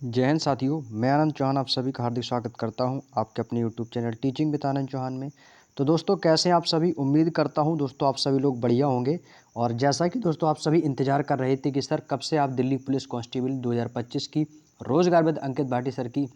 जय हिंद साथियों, मैं आनंद चौहान आप सभी का हार्दिक स्वागत करता हूं आपके अपने यूट्यूब चैनल टीचिंग विद आनंद चौहान में। तो दोस्तों कैसे हैं आप सभी। उम्मीद करता हूं दोस्तों आप सभी लोग बढ़िया होंगे। और जैसा कि दोस्तों आप सभी इंतजार कर रहे थे कि सर कब से आप दिल्ली पुलिस कांस्टेबल 2025 की रोजगार विद अंकित भाटी सर की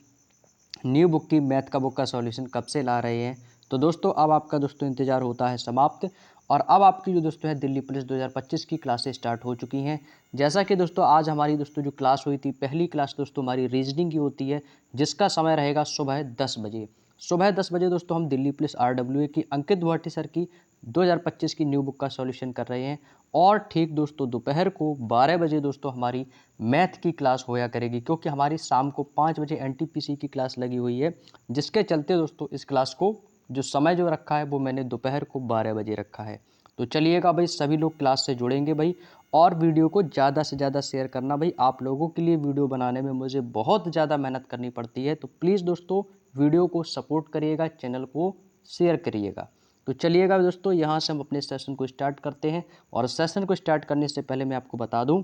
न्यू बुक की मैथ का बुक का सॉल्यूशन कब से ला रहे हैं। तो दोस्तों अब आपका दोस्तों इंतजार होता है समाप्त और अब आपकी जो दोस्तों है दिल्ली पुलिस 2025 की क्लासेस स्टार्ट हो चुकी हैं। जैसा कि दोस्तों आज हमारी दोस्तों जो क्लास हुई थी, पहली क्लास दोस्तों हमारी रीजनिंग की होती है, जिसका समय रहेगा सुबह 10 बजे। सुबह 10 बजे दोस्तों हम दिल्ली पुलिस RWA की अंकित भाटी सर की 2025 की न्यू बुक का सॉल्यूशन कर रहे हैं। और ठीक दोस्तों दोपहर को 12 बजे दोस्तों हमारी मैथ की क्लास होया करेगी, क्योंकि हमारी शाम को 5 बजे NTPC की क्लास लगी हुई है, जिसके चलते दोस्तों इस क्लास को जो समय जो रखा है वो मैंने दोपहर को 12 बजे रखा है। तो चलिएगा भाई, सभी लोग क्लास से जुड़ेंगे भाई, और वीडियो को ज़्यादा से ज़्यादा शेयर करना भाई। आप लोगों के लिए वीडियो बनाने में मुझे बहुत ज़्यादा मेहनत करनी पड़ती है, तो प्लीज़ दोस्तों वीडियो को सपोर्ट करिएगा, चैनल को शेयर करिएगा। तो चलिएगा दोस्तों, यहाँ से हम अपने सेशन को स्टार्ट करते हैं। और सेशन को स्टार्ट करने से पहले मैं आपको बता दूं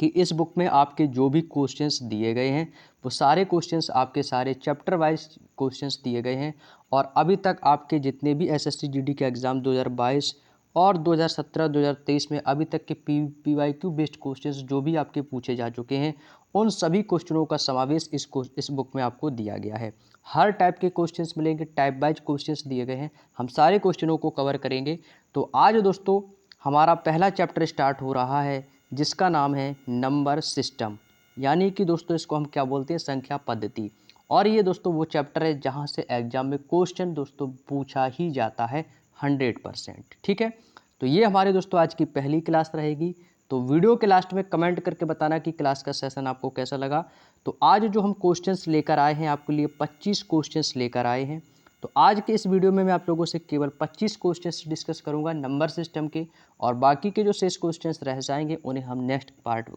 कि इस बुक में आपके जो भी क्वेश्चंस दिए गए हैं वो सारे क्वेश्चंस आपके सारे चैप्टर वाइज क्वेश्चंस दिए गए हैं। और अभी तक आपके जितने भी SSC GD के एग्ज़ाम 2022 और 2017 2023 में अभी तक के PYQ बेस्ड क्वेश्चंस जो भी आपके पूछे जा चुके हैं, उन सभी क्वेश्चनों का समावेश इस बुक में आपको दिया गया है। हर टाइप के क्वेश्चंस मिलेंगे, टाइप वाइज क्वेश्चंस दिए गए हैं, हम सारे क्वेश्चनों को कवर करेंगे। तो आज दोस्तों हमारा पहला चैप्टर स्टार्ट हो रहा है, जिसका नाम है नंबर सिस्टम, यानी कि दोस्तों इसको हम क्या बोलते हैं, संख्या पद्धति। और ये दोस्तों वो चैप्टर है जहाँ से एग्जाम में क्वेश्चन दोस्तों पूछा ही जाता है 100%। ठीक है, तो ये हमारे दोस्तों आज की पहली क्लास रहेगी। तो वीडियो के लास्ट में कमेंट करके बताना कि क्लास का सेशन आपको कैसा लगा। तो आज जो हम क्वेश्चंस लेकर आए हैं आपके लिए 25 क्वेश्चंस लेकर आए हैं। तो आज के इस वीडियो में मैं आप लोगों से केवल 25 क्वेश्चंस डिस्कस करूंगा नंबर सिस्टम के, और बाकी के जो शेष क्वेश्चंस रह जाएंगे उन्हें हम नेक्स्ट पार्ट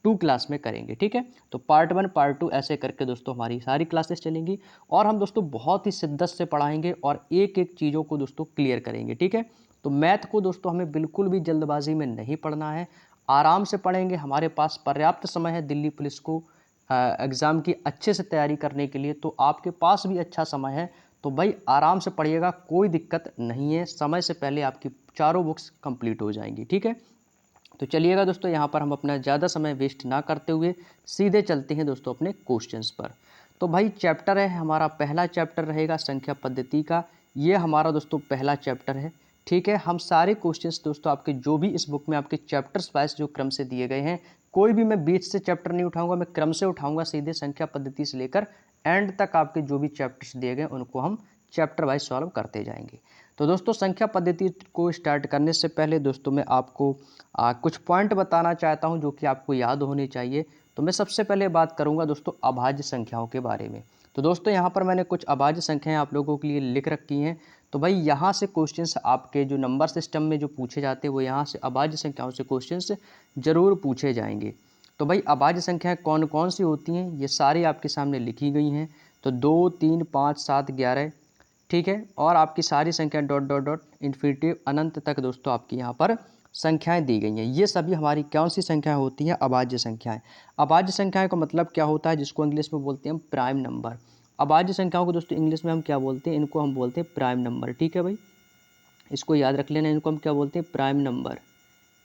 2 क्लास में करेंगे। ठीक है, तो पार्ट 1 पार्ट 2 ऐसे करके दोस्तों हमारी सारी क्लासेस चलेंगी, और हम दोस्तों बहुत ही शिद्दत से पढ़ाएंगे और एक एक चीज़ों को दोस्तों क्लियर करेंगे। ठीक है, तो मैथ को दोस्तों हमें बिल्कुल भी जल्दबाजी में नहीं पढ़ना है, आराम से पढ़ेंगे। हमारे पास पर्याप्त समय है दिल्ली पुलिस को एग्ज़ाम की अच्छे से तैयारी करने के लिए, तो आपके पास भी अच्छा समय है। तो भाई आराम से पढ़िएगा, कोई दिक्कत नहीं है, समय से पहले आपकी चारों बुक्स कंप्लीट हो जाएंगी। ठीक है, तो चलिएगा दोस्तों, यहाँ पर हम अपना ज़्यादा समय वेस्ट ना करते हुए सीधे चलते हैं दोस्तों अपने क्वेश्चंस पर। तो भाई चैप्टर है हमारा, पहला चैप्टर रहेगा संख्या पद्धति का। ये हमारा दोस्तों पहला चैप्टर है। ठीक है, हम सारे क्वेश्चंस दोस्तों आपके जो भी इस बुक में आपके चैप्टर्स वाइज जो क्रम से दिए गए हैं, कोई भी मैं बीच से चैप्टर नहीं उठाऊंगा, मैं क्रम से उठाऊंगा, सीधे संख्या पद्धति से लेकर एंड तक आपके जो भी चैप्टर्स दिए गए उनको हम चैप्टर वाइज सॉल्व करते जाएंगे। तो दोस्तों संख्या पद्धति को स्टार्ट करने से पहले दोस्तों मैं आपको कुछ पॉइंट बताना चाहता हूं जो कि आपको याद होने चाहिए। तो मैं सबसे पहले बात करूंगा दोस्तों अभाज्य संख्याओं के बारे में। तो दोस्तों यहाँ पर मैंने कुछ अभाज्य संख्याएं आप लोगों के लिए लिख रखी हैं। तो भाई यहाँ से क्वेश्चंस आपके जो नंबर सिस्टम में जो पूछे जाते हैं वो यहाँ से अभाज्य संख्याओं से क्वेश्चंस जरूर पूछे जाएंगे। तो भाई अभाज्य संख्याएं कौन कौन सी होती हैं ये सारी आपके सामने लिखी गई हैं। तो 2 3 5 7 11, ठीक है, और आपकी सारी संख्या डॉट डॉट डॉट इन्फिनिटिव अनंत तक दोस्तों आपकी यहाँ पर संख्याएं दी गई हैं। ये सभी हमारी कौन सी संख्याएं होती हैं, अभाज्य संख्याएं। अभाज्य संख्याएं का मतलब क्या होता है, जिसको इंग्लिश में बोलते हैं हम प्राइम नंबर। अभाज्य संख्याओं को दोस्तों इंग्लिश में हम क्या बोलते हैं, इनको हम बोलते हैं प्राइम नंबर। ठीक है भाई, इसको याद रख लेना, इनको हम क्या बोलते हैं, प्राइम नंबर,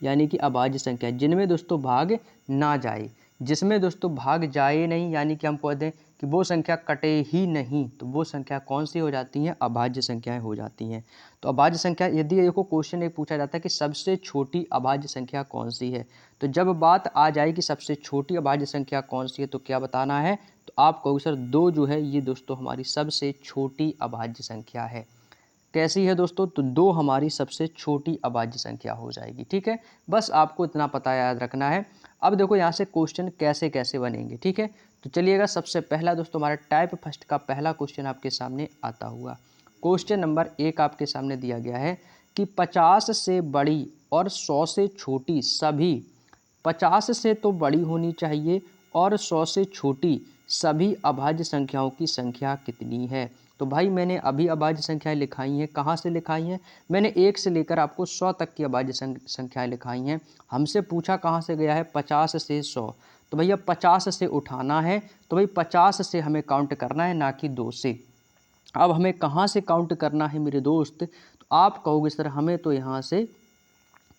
यानी कि अभाज्य संख्या जिनमें दोस्तों भाग ना जाए, जिसमें दोस्तों भाग जाए नहीं, यानी कि हम कहते हैं कि वो संख्या कटे ही नहीं, तो वो संख्या कौन सी हो जाती हैं, अभाज्य संख्याएं हो जाती हैं। तो अभाज्य संख्या, यदि देखो क्वेश्चन एक पूछा जाता है कि सबसे छोटी अभाज्य संख्या कौन सी है, तो जब बात आ जाए कि सबसे छोटी अभाज्य संख्या कौन सी है तो क्या बताना है, तो आप कहोगे सर 2 जो है ये दोस्तों हमारी सबसे छोटी अभाज्य संख्या है। कैसी है दोस्तों, तो 2 हमारी सबसे छोटी अभाज्य संख्या हो जाएगी। ठीक है, बस आपको इतना पता याद रखना है। अब देखो यहाँ से क्वेश्चन कैसे कैसे बनेंगे। ठीक है, तो चलिएगा सबसे पहला दोस्तों हमारा टाइप फर्स्ट का पहला क्वेश्चन आपके सामने आता हुआ। क्वेश्चन नंबर 1 आपके सामने दिया गया है कि 50 से बड़ी और 100 से छोटी सभी, 50 से तो बड़ी होनी चाहिए और 100 से छोटी सभी अभाज्य संख्याओं की संख्या कितनी है। तो भाई मैंने अभी अभाज्य संख्याएं लिखाई हैं, कहाँ से लिखाई हैं, मैंने 1 से लेकर आपको 100 तक की अभाज्य संख्याएं लिखाई हैं। हमसे पूछा कहाँ से गया है, 50 से 100, तो भैया 50 से उठाना है, तो भाई 50 से हमें काउंट करना है, ना कि 2 से। अब हमें कहाँ से काउंट करना है मेरे दोस्त, तो आप कहोगे सर हमें तो यहाँ से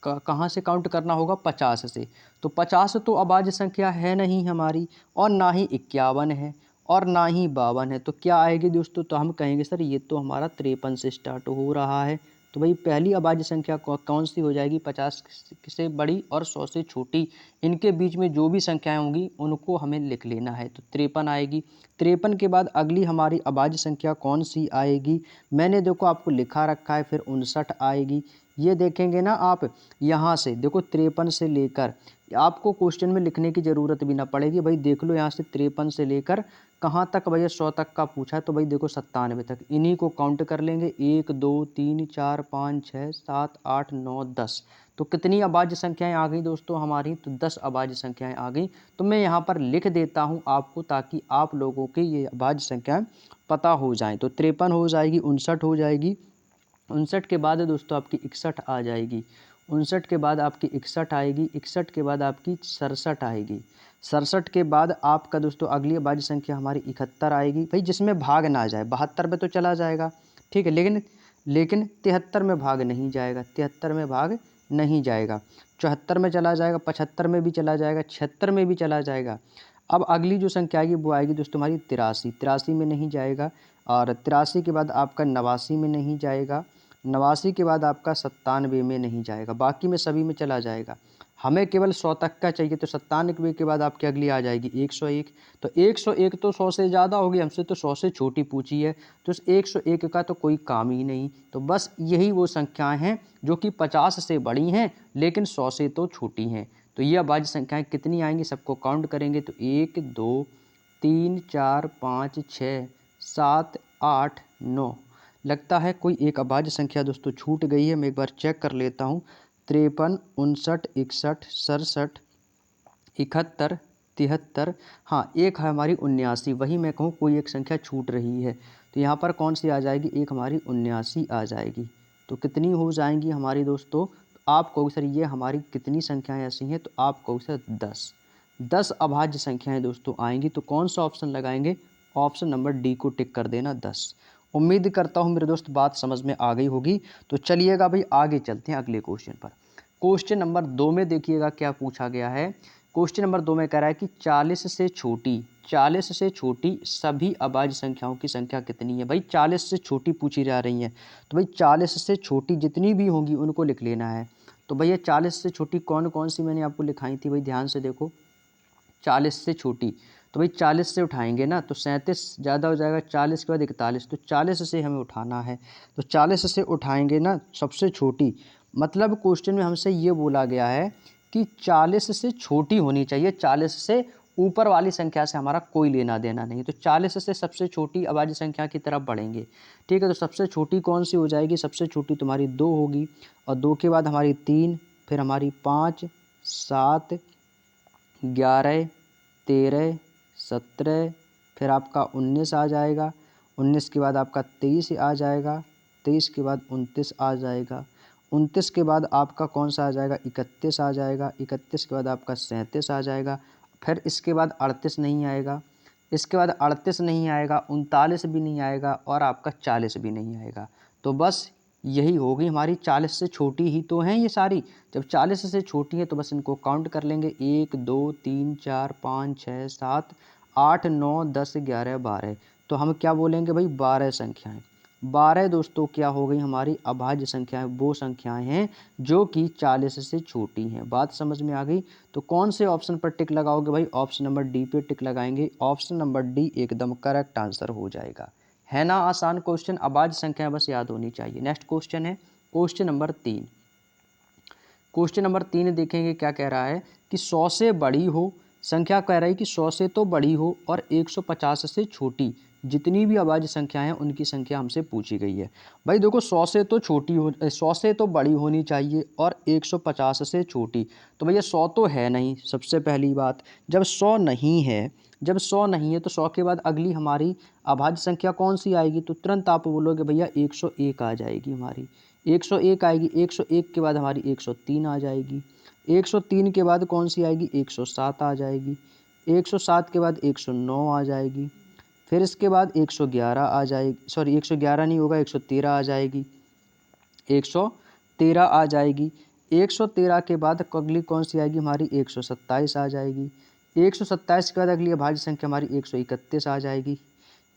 कहाँ से काउंट करना होगा, 50 से। तो 50 तो अभाज्य संख्या है नहीं हमारी, और ना ही 51 है, और ना ही 52 है। तो क्या आएगी दोस्तों, तो हम कहेंगे सर ये तो हमारा 53 से स्टार्ट हो रहा है। तो भाई पहली अभाज्य संख्या कौन सी हो जाएगी, 50 से बड़ी और 100 से छोटी। इनके बीच में जो भी संख्याएं होंगी उनको हमें लिख लेना है। तो 53 आएगी। 53 के बाद अगली हमारी अभाज्य संख्या कौन सी आएगी, मैंने देखो आपको लिखा रखा है, फिर 59 आएगी। ये देखेंगे ना आप, यहाँ से देखो 53 से लेकर, आपको क्वेश्चन में लिखने की ज़रूरत भी ना पड़ेगी भाई, देख लो यहाँ से 53 से लेकर कहाँ तक भैया, 100 तक का पूछा है, तो भाई देखो 97 तक, इन्हीं को काउंट कर लेंगे। 1 2 3 4 5 6 7 8 9 10। तो कितनी अभाज्य संख्याएं आ गई दोस्तों हमारी, तो 10 अभाज्य संख्याएं आ गई। तो मैं यहाँ पर लिख देता हूँ आपको, ताकि आप लोगों के ये अभाज्य संख्याएं पता हो जाएं। तो 53 हो जाएगी, 59 हो जाएगी, 59 के बाद दोस्तों आपकी 61 आ जाएगी, 59 के बाद आपकी 61 आएगी, 61 के बाद आपकी 67 आएगी, 67 के बाद आपका दोस्तों अगली अभाज्य संख्या हमारी 71 आएगी। भाई जिसमें भाग ना जाए, 72 में तो चला जाएगा, ठीक है, लेकिन 73 में भाग नहीं जाएगा, 73 में भाग नहीं जाएगा, 74 में चला जाएगा, 75 में भी चला जाएगा, 76 में भी चला जाएगा। अब अगली जो संख्या आएगी वो आएगी दोस्तों हमारी 83, 83 में नहीं जाएगा, और 83 के बाद आपका 89 में नहीं जाएगा, 89 के बाद आपका 97 में नहीं जाएगा, बाकी में सभी में चला जाएगा। हमें केवल 100 तक का चाहिए, तो 97 के बाद आपकी अगली आ जाएगी 101। तो 101 तो 100 से ज़्यादा होगी, हमसे तो 100 से छोटी पूछी है, तो इस 101 का तो कोई काम ही नहीं। तो बस यही वो संख्याएं हैं जो कि 50 से बड़ी हैं लेकिन 100 से तो छोटी हैं। तो ये अभाज्य संख्याएं कितनी आएंगी, सबको काउंट करेंगे तो 1 2 3 4 5 6 7 8 9। लगता है कोई एक अभाज्य संख्या दोस्तों छूट गई है, मैं एक बार चेक कर लेता हूँ। 53 59 61 67 71 73, हाँ एक है हमारी 79, वही मैं कहूँ कोई एक संख्या छूट रही है। तो यहाँ पर कौन सी आ जाएगी, एक हमारी 79 आ जाएगी। तो कितनी हो जाएंगी हमारी दोस्तों, आप कहोगे सर ये हमारी कितनी संख्याएं ऐसी हैं, तो आप कहोगे सर 10 अभाज्य संख्याएं दोस्तों आएंगी। तो कौन सा ऑप्शन लगाएंगे, ऑप्शन नंबर डी को टिक कर देना 10। उम्मीद करता हूँ मेरे दोस्त बात समझ में आ गई होगी। तो चलिएगा भाई आगे चलते हैं अगले क्वेश्चन पर। क्वेश्चन नंबर 2 में देखिएगा क्या पूछा गया है। क्वेश्चन नंबर 2 में कह रहा है कि 40 से छोटी सभी अभाज्य संख्याओं की संख्या कितनी है। भाई 40 से छोटी पूछी जा रही है, तो भाई 40 से छोटी जितनी भी होंगी उनको लिख लेना है। तो भैया 40 से छोटी कौन कौन सी मैंने आपको लिखाई थी, भाई ध्यान से देखो। 40 से छोटी, तो भाई 40 से उठाएंगे ना तो 37 ज़्यादा हो जाएगा, 40 के बाद 41, तो 40 से हमें उठाना है। तो 40 से उठाएंगे ना सबसे छोटी, मतलब क्वेश्चन में हमसे ये बोला गया है कि 40 से छोटी होनी चाहिए, 40 से ऊपर वाली संख्या से हमारा कोई लेना देना नहीं। तो 40 से सबसे छोटी अभाज्य संख्या की तरफ बढ़ेंगे, ठीक है। तो सबसे छोटी कौन सी हो जाएगी, सबसे छोटी तुम्हारी 2 होगी, और 2 के बाद हमारी 3, फिर हमारी 5 7 11 13 17, फिर आपका 19 आ जाएगा, 19 के बाद आपका 23 आ जाएगा, 23 के बाद 29 आ जाएगा, 29 के बाद आपका कौन सा आ जाएगा, 31 आ जाएगा, 31 के बाद आपका 37 आ जाएगा, फिर इसके बाद 38 नहीं आएगा, इसके बाद 38 नहीं आएगा, 39 भी नहीं आएगा, और आपका 40 भी नहीं आएगा। तो बस यही होगी हमारी, 40 से छोटी ही तो हैं ये सारी। जब 40 से छोटी है तो बस इनको काउंट कर लेंगे, 1 2 3 4 5 6 7 8 9 10 11 12। तो हम क्या बोलेंगे भाई, 12 संख्याएं। 12 दोस्तों क्या हो गई हमारी अभाज्य संख्याएं, वो संख्याएं हैं जो कि 40 से छोटी हैं। बात समझ में आ गई। तो कौन से ऑप्शन पर टिक लगाओगे भाई, ऑप्शन नंबर डी पे टिक लगाएंगे। ऑप्शन नंबर डी एकदम करेक्ट आंसर हो जाएगा। है ना आसान क्वेश्चन, अभाज्य संख्या बस याद होनी चाहिए। नेक्स्ट क्वेश्चन है क्वेश्चन नंबर 3। क्वेश्चन नंबर 3 देखेंगे क्या कह रहा है कि 100 से बड़ी हो संख्या, कह रहा है कि 100 से तो बड़ी हो और 150 से छोटी जितनी भी अभाज्य संख्या हैं उनकी संख्या हमसे पूछी गई है। भाई देखो 100 से तो छोटी हो, 100 से तो बड़ी होनी चाहिए और 150 से छोटी। तो भैया 100 तो है नहीं, सबसे पहली बात। जब 100 नहीं है, जब 100 नहीं है तो 100 के बाद अगली हमारी अभाज्य संख्या कौन सी आएगी, तो तुरंत आप बोलोगे भैया 101 आ जाएगी हमारी, 101 आएगी। 101 के बाद हमारी 103 आ जाएगी, 103 के बाद कौन सी आएगी, 107 आ जाएगी, 107 के बाद 109 आ जाएगी, फिर इसके बाद 111 आ जाएगी, सॉरी 111 नहीं होगा, 113 आ जाएगी, 113 आ जाएगी। 113 के बाद अगली कौन सी आएगी हमारी, 127 आ जाएगी। 127 के बाद अगली अभाज्य संख्या हमारी 131 आ जाएगी।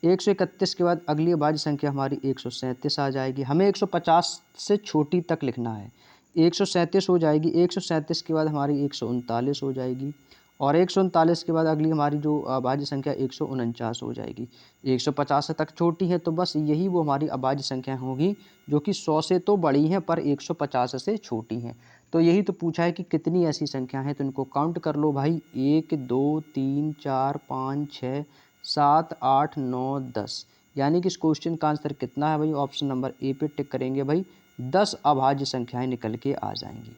131 के बाद अगली अभाज्य संख्या हमारी 137 आ जाएगी। हमें 150 से छोटी तक लिखना है। 137 हो जाएगी। 137 के बाद हमारी 139 हो जाएगी, और 139 के बाद अगली हमारी जो अभाज्य संख्या 149 हो जाएगी। 150 तक छोटी है, तो बस यही वो हमारी अभाज्य संख्या होगी जो कि 100 से तो बड़ी हैं पर 150 से छोटी हैं। तो यही तो पूछा है कि कितनी ऐसी संख्या हैं, तो इनको काउंट कर लो भाई। 1 2 3 4 5 6 7 8 9 10, यानी कि इस क्वेश्चन का आंसर कितना है भाई, ऑप्शन नंबर ए पे टिक करेंगे भाई, 10 अभाज्य संख्याएं निकल के आ जाएंगी।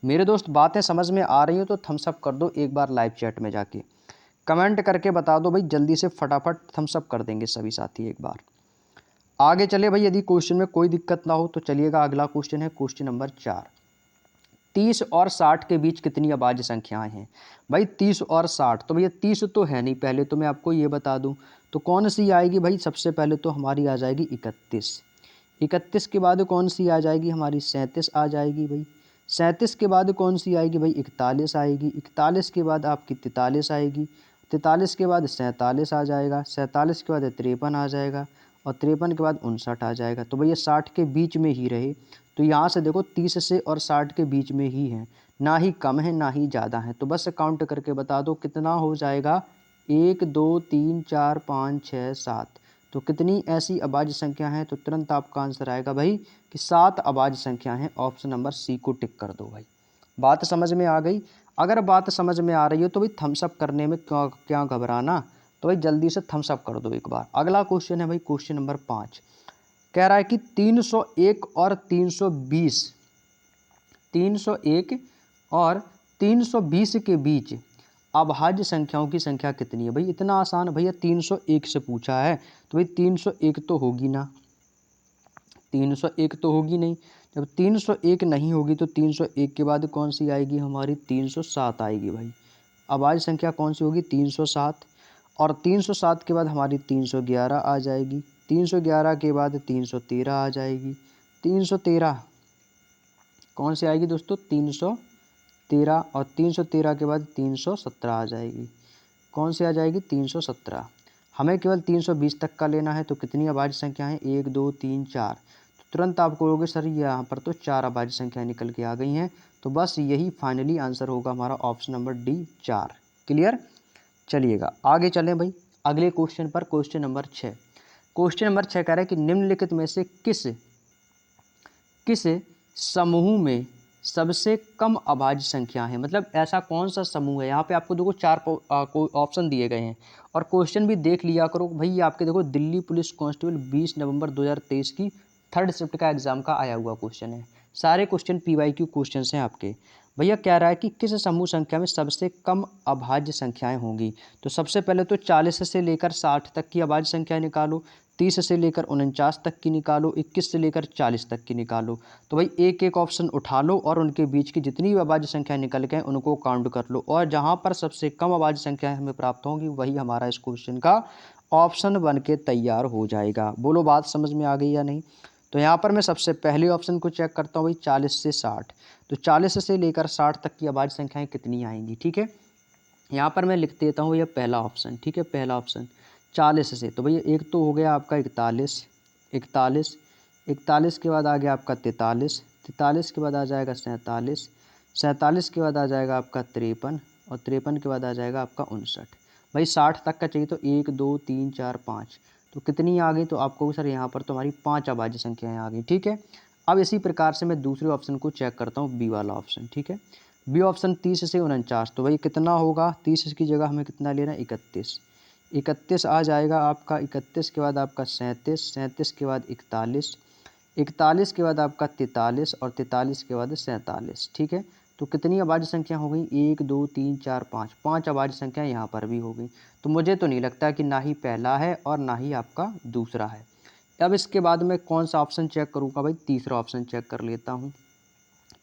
मेरे दोस्त बातें समझ में आ रही हो तो थम्स अप कर दो एक बार लाइव चैट में जाके, कमेंट करके बता दो भाई, जल्दी से फटाफट थम्स अप कर देंगे सभी साथी एक बार। आगे चले भाई, यदि क्वेश्चन में कोई दिक्कत ना हो तो चलिएगा, अगला क्वेश्चन है क्वेश्चन नंबर 4। 30 और 60 के बीच कितनी अभाज्य संख्याएं हैं भाई, 30 और 60, तो भैया 30 तो है नहीं, पहले तो मैं आपको ये बता दूं, तो कौन सी आएगी भाई, सबसे पहले तो हमारी आ जाएगी 31। 31 के बाद कौन सी आ जाएगी हमारी, 37 आ जाएगी भाई। 37 के बाद कौन सी आएगी भाई, 41 आएगी। 41 के बाद आपकी 43 आएगी। 43 के बाद 47 आ जाएगा। 47 के बाद 53 आ जाएगा, और 53 के बाद 59 आ जाएगा। तो भैया 60 के बीच में ही रहे, तो यहाँ से देखो 30 से और 60 के बीच में ही है, ना ही कम है ना ही ज़्यादा है। तो बस काउंट करके बता दो कितना हो जाएगा, 1 2 3 4 5 6 7। तो कितनी ऐसी अभाज्य संख्या है, तो तुरंत आपका आंसर आएगा भाई कि 7 अभाज्य संख्या है। ऑप्शन नंबर सी को टिक कर दो भाई। बात समझ में आ गई? अगर बात समझ में आ रही हो तो भाई थम्स अप करने में क्या घबराना, तो भाई जल्दी से थम्स अप कर दो एक बार। अगला क्वेश्चन है भाई क्वेश्चन नंबर 5। कह रहा है कि 301 और 320, 301 और 320 के बीच अभाज्य संख्याओं की संख्या कितनी है। भाई इतना आसान भैया, 301 से पूछा है, तो भाई 301 तो होगी ना, 301 तो होगी नहीं। जब 301 नहीं होगी तो 301 के बाद कौन सी आएगी हमारी, 307 आएगी भाई। अभाज्य संख्या कौन सी होगी, 307, और 307 के बाद हमारी 311 आ जाएगी। 311 के बाद 313 आ जाएगी। 313 कौन सी आएगी दोस्तों, 313, और 313 के बाद 317 आ जाएगी। कौन सी आ जाएगी, 317। हमें केवल 320 तक का लेना है, तो कितनी अभाज्य संख्या है, 1 2 3 4। तो तुरंत आप कहोगे सर यहाँ पर तो 4 अभाज्य संख्याएँ निकल के आ गई हैं, तो बस यही फाइनली आंसर होगा हमारा ऑप्शन नंबर डी 4। क्लियर? चलिएगा आगे चलें भाई अगले क्वेश्चन पर, क्वेश्चन नंबर 6। क्वेश्चन नंबर 6 कह रहा है कि निम्नलिखित में से किस किस समूह में सबसे कम अभाज्य संख्या है, मतलब ऐसा कौन सा समूह है। यहाँ पे आपको देखो 4 ऑप्शन दिए गए हैं, और क्वेश्चन भी देख लिया करो भाई। ये आपके देखो दिल्ली पुलिस कांस्टेबल 20 नवंबर 2023 की 3rd शिफ्ट का एग्जाम का आया हुआ क्वेश्चन है। सारे क्वेश्चन PYQ क्वेश्चन हैं आपके। भैया कह रहा है कि किस समूह संख्या में सबसे कम अभाज्य संख्याएं होंगी। तो सबसे पहले तो 40 से लेकर 60 तक की अभाज्य संख्याएं निकालो, 30 से लेकर 49 तक की निकालो, 21 से लेकर 40 तक की निकालो। तो भाई एक एक ऑप्शन उठा लो और उनके बीच की जितनी भी अभाज्य संख्या निकल के उनको काउंट कर लो, और जहां पर सबसे कम अभाज्य संख्या हमें प्राप्त होंगी वही हमारा इस क्वेश्चन का ऑप्शन बन के तैयार हो जाएगा। बोलो बात समझ में आ गई या नहीं? तो यहाँ पर मैं सबसे पहले ऑप्शन को चेक करता हूँ भाई, 40 से 60। तो 40 से लेकर 60 तक की अभाज्य संख्याएँ कितनी आएंगी, ठीक है। यहाँ पर मैं लिख देता हूँ ये पहला ऑप्शन, ठीक है, पहला ऑप्शन 40 से। तो भैया एक तो हो गया आपका 41, 41, 41 के बाद आ गया आपका 43, 43 के बाद आ जाएगा 47, 47 के बाद आ जाएगा आपका 53, और 53 के बाद आ जाएगा आपका 59। भाई 60 तक का चाहिए, तो 1 2 3 4 5, तो कितनी आ गई, तो आपको सर यहाँ पर तो हमारी 5 अभाज्य संख्याएँ आ गई, ठीक है। अब इसी प्रकार से मैं दूसरे ऑप्शन को चेक करता हूँ, बी वाला ऑप्शन, ठीक है। बी ऑप्शन 30 से 49, तो भाई कितना होगा, 30 की जगह हमें कितना लेना है, 31, 31 आ जाएगा आपका। 31 के बाद आपका 37, 37 के बाद 41, 41 के बाद आपका 43, और 43 के बाद 47, ठीक है। तो कितनी अभाज्य संख्या हो गई, 1 2 3 4 5, 5 अभाज्य संख्या यहाँ पर भी हो गई। तो मुझे तो नहीं लगता कि ना ही पहला है और ना ही आपका दूसरा है। अब इसके बाद मैं कौन सा ऑप्शन चेक करूँगा भाई, तीसरा ऑप्शन चेक कर लेता हूँ।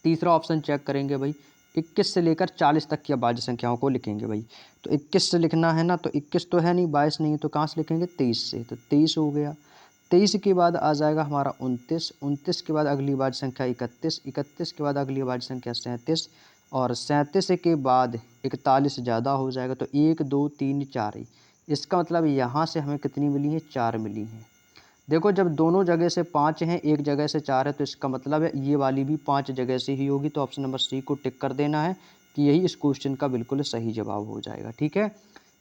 तीसरा ऑप्शन चेक करेंगे भाई, 21 से लेकर 40 तक की अभाज्य संख्याओं को लिखेंगे भाई। तो 21 से लिखना है ना, तो 21 तो है नहीं, 22 नहीं है, तो कहाँ से लिखेंगे 23 से। तो 23 हो गया। 23 के बाद आ जाएगा हमारा 29, 29 के बाद अगली अभाज्य संख्या 31, 31 के बाद अगली अभाज्य संख्या 37 और 37 के बाद 41 ज़्यादा हो जाएगा। तो 1 2 3 4 ही। इसका मतलब यहाँ से हमें कितनी मिली है, 4 मिली हैं। देखो जब दोनों जगह से 5 हैं, एक जगह से 4 है, तो इसका मतलब है ये वाली भी 5 जगह से ही होगी। तो ऑप्शन नंबर सी को टिक कर देना है कि यही इस क्वेश्चन का बिल्कुल सही जवाब हो जाएगा। ठीक है,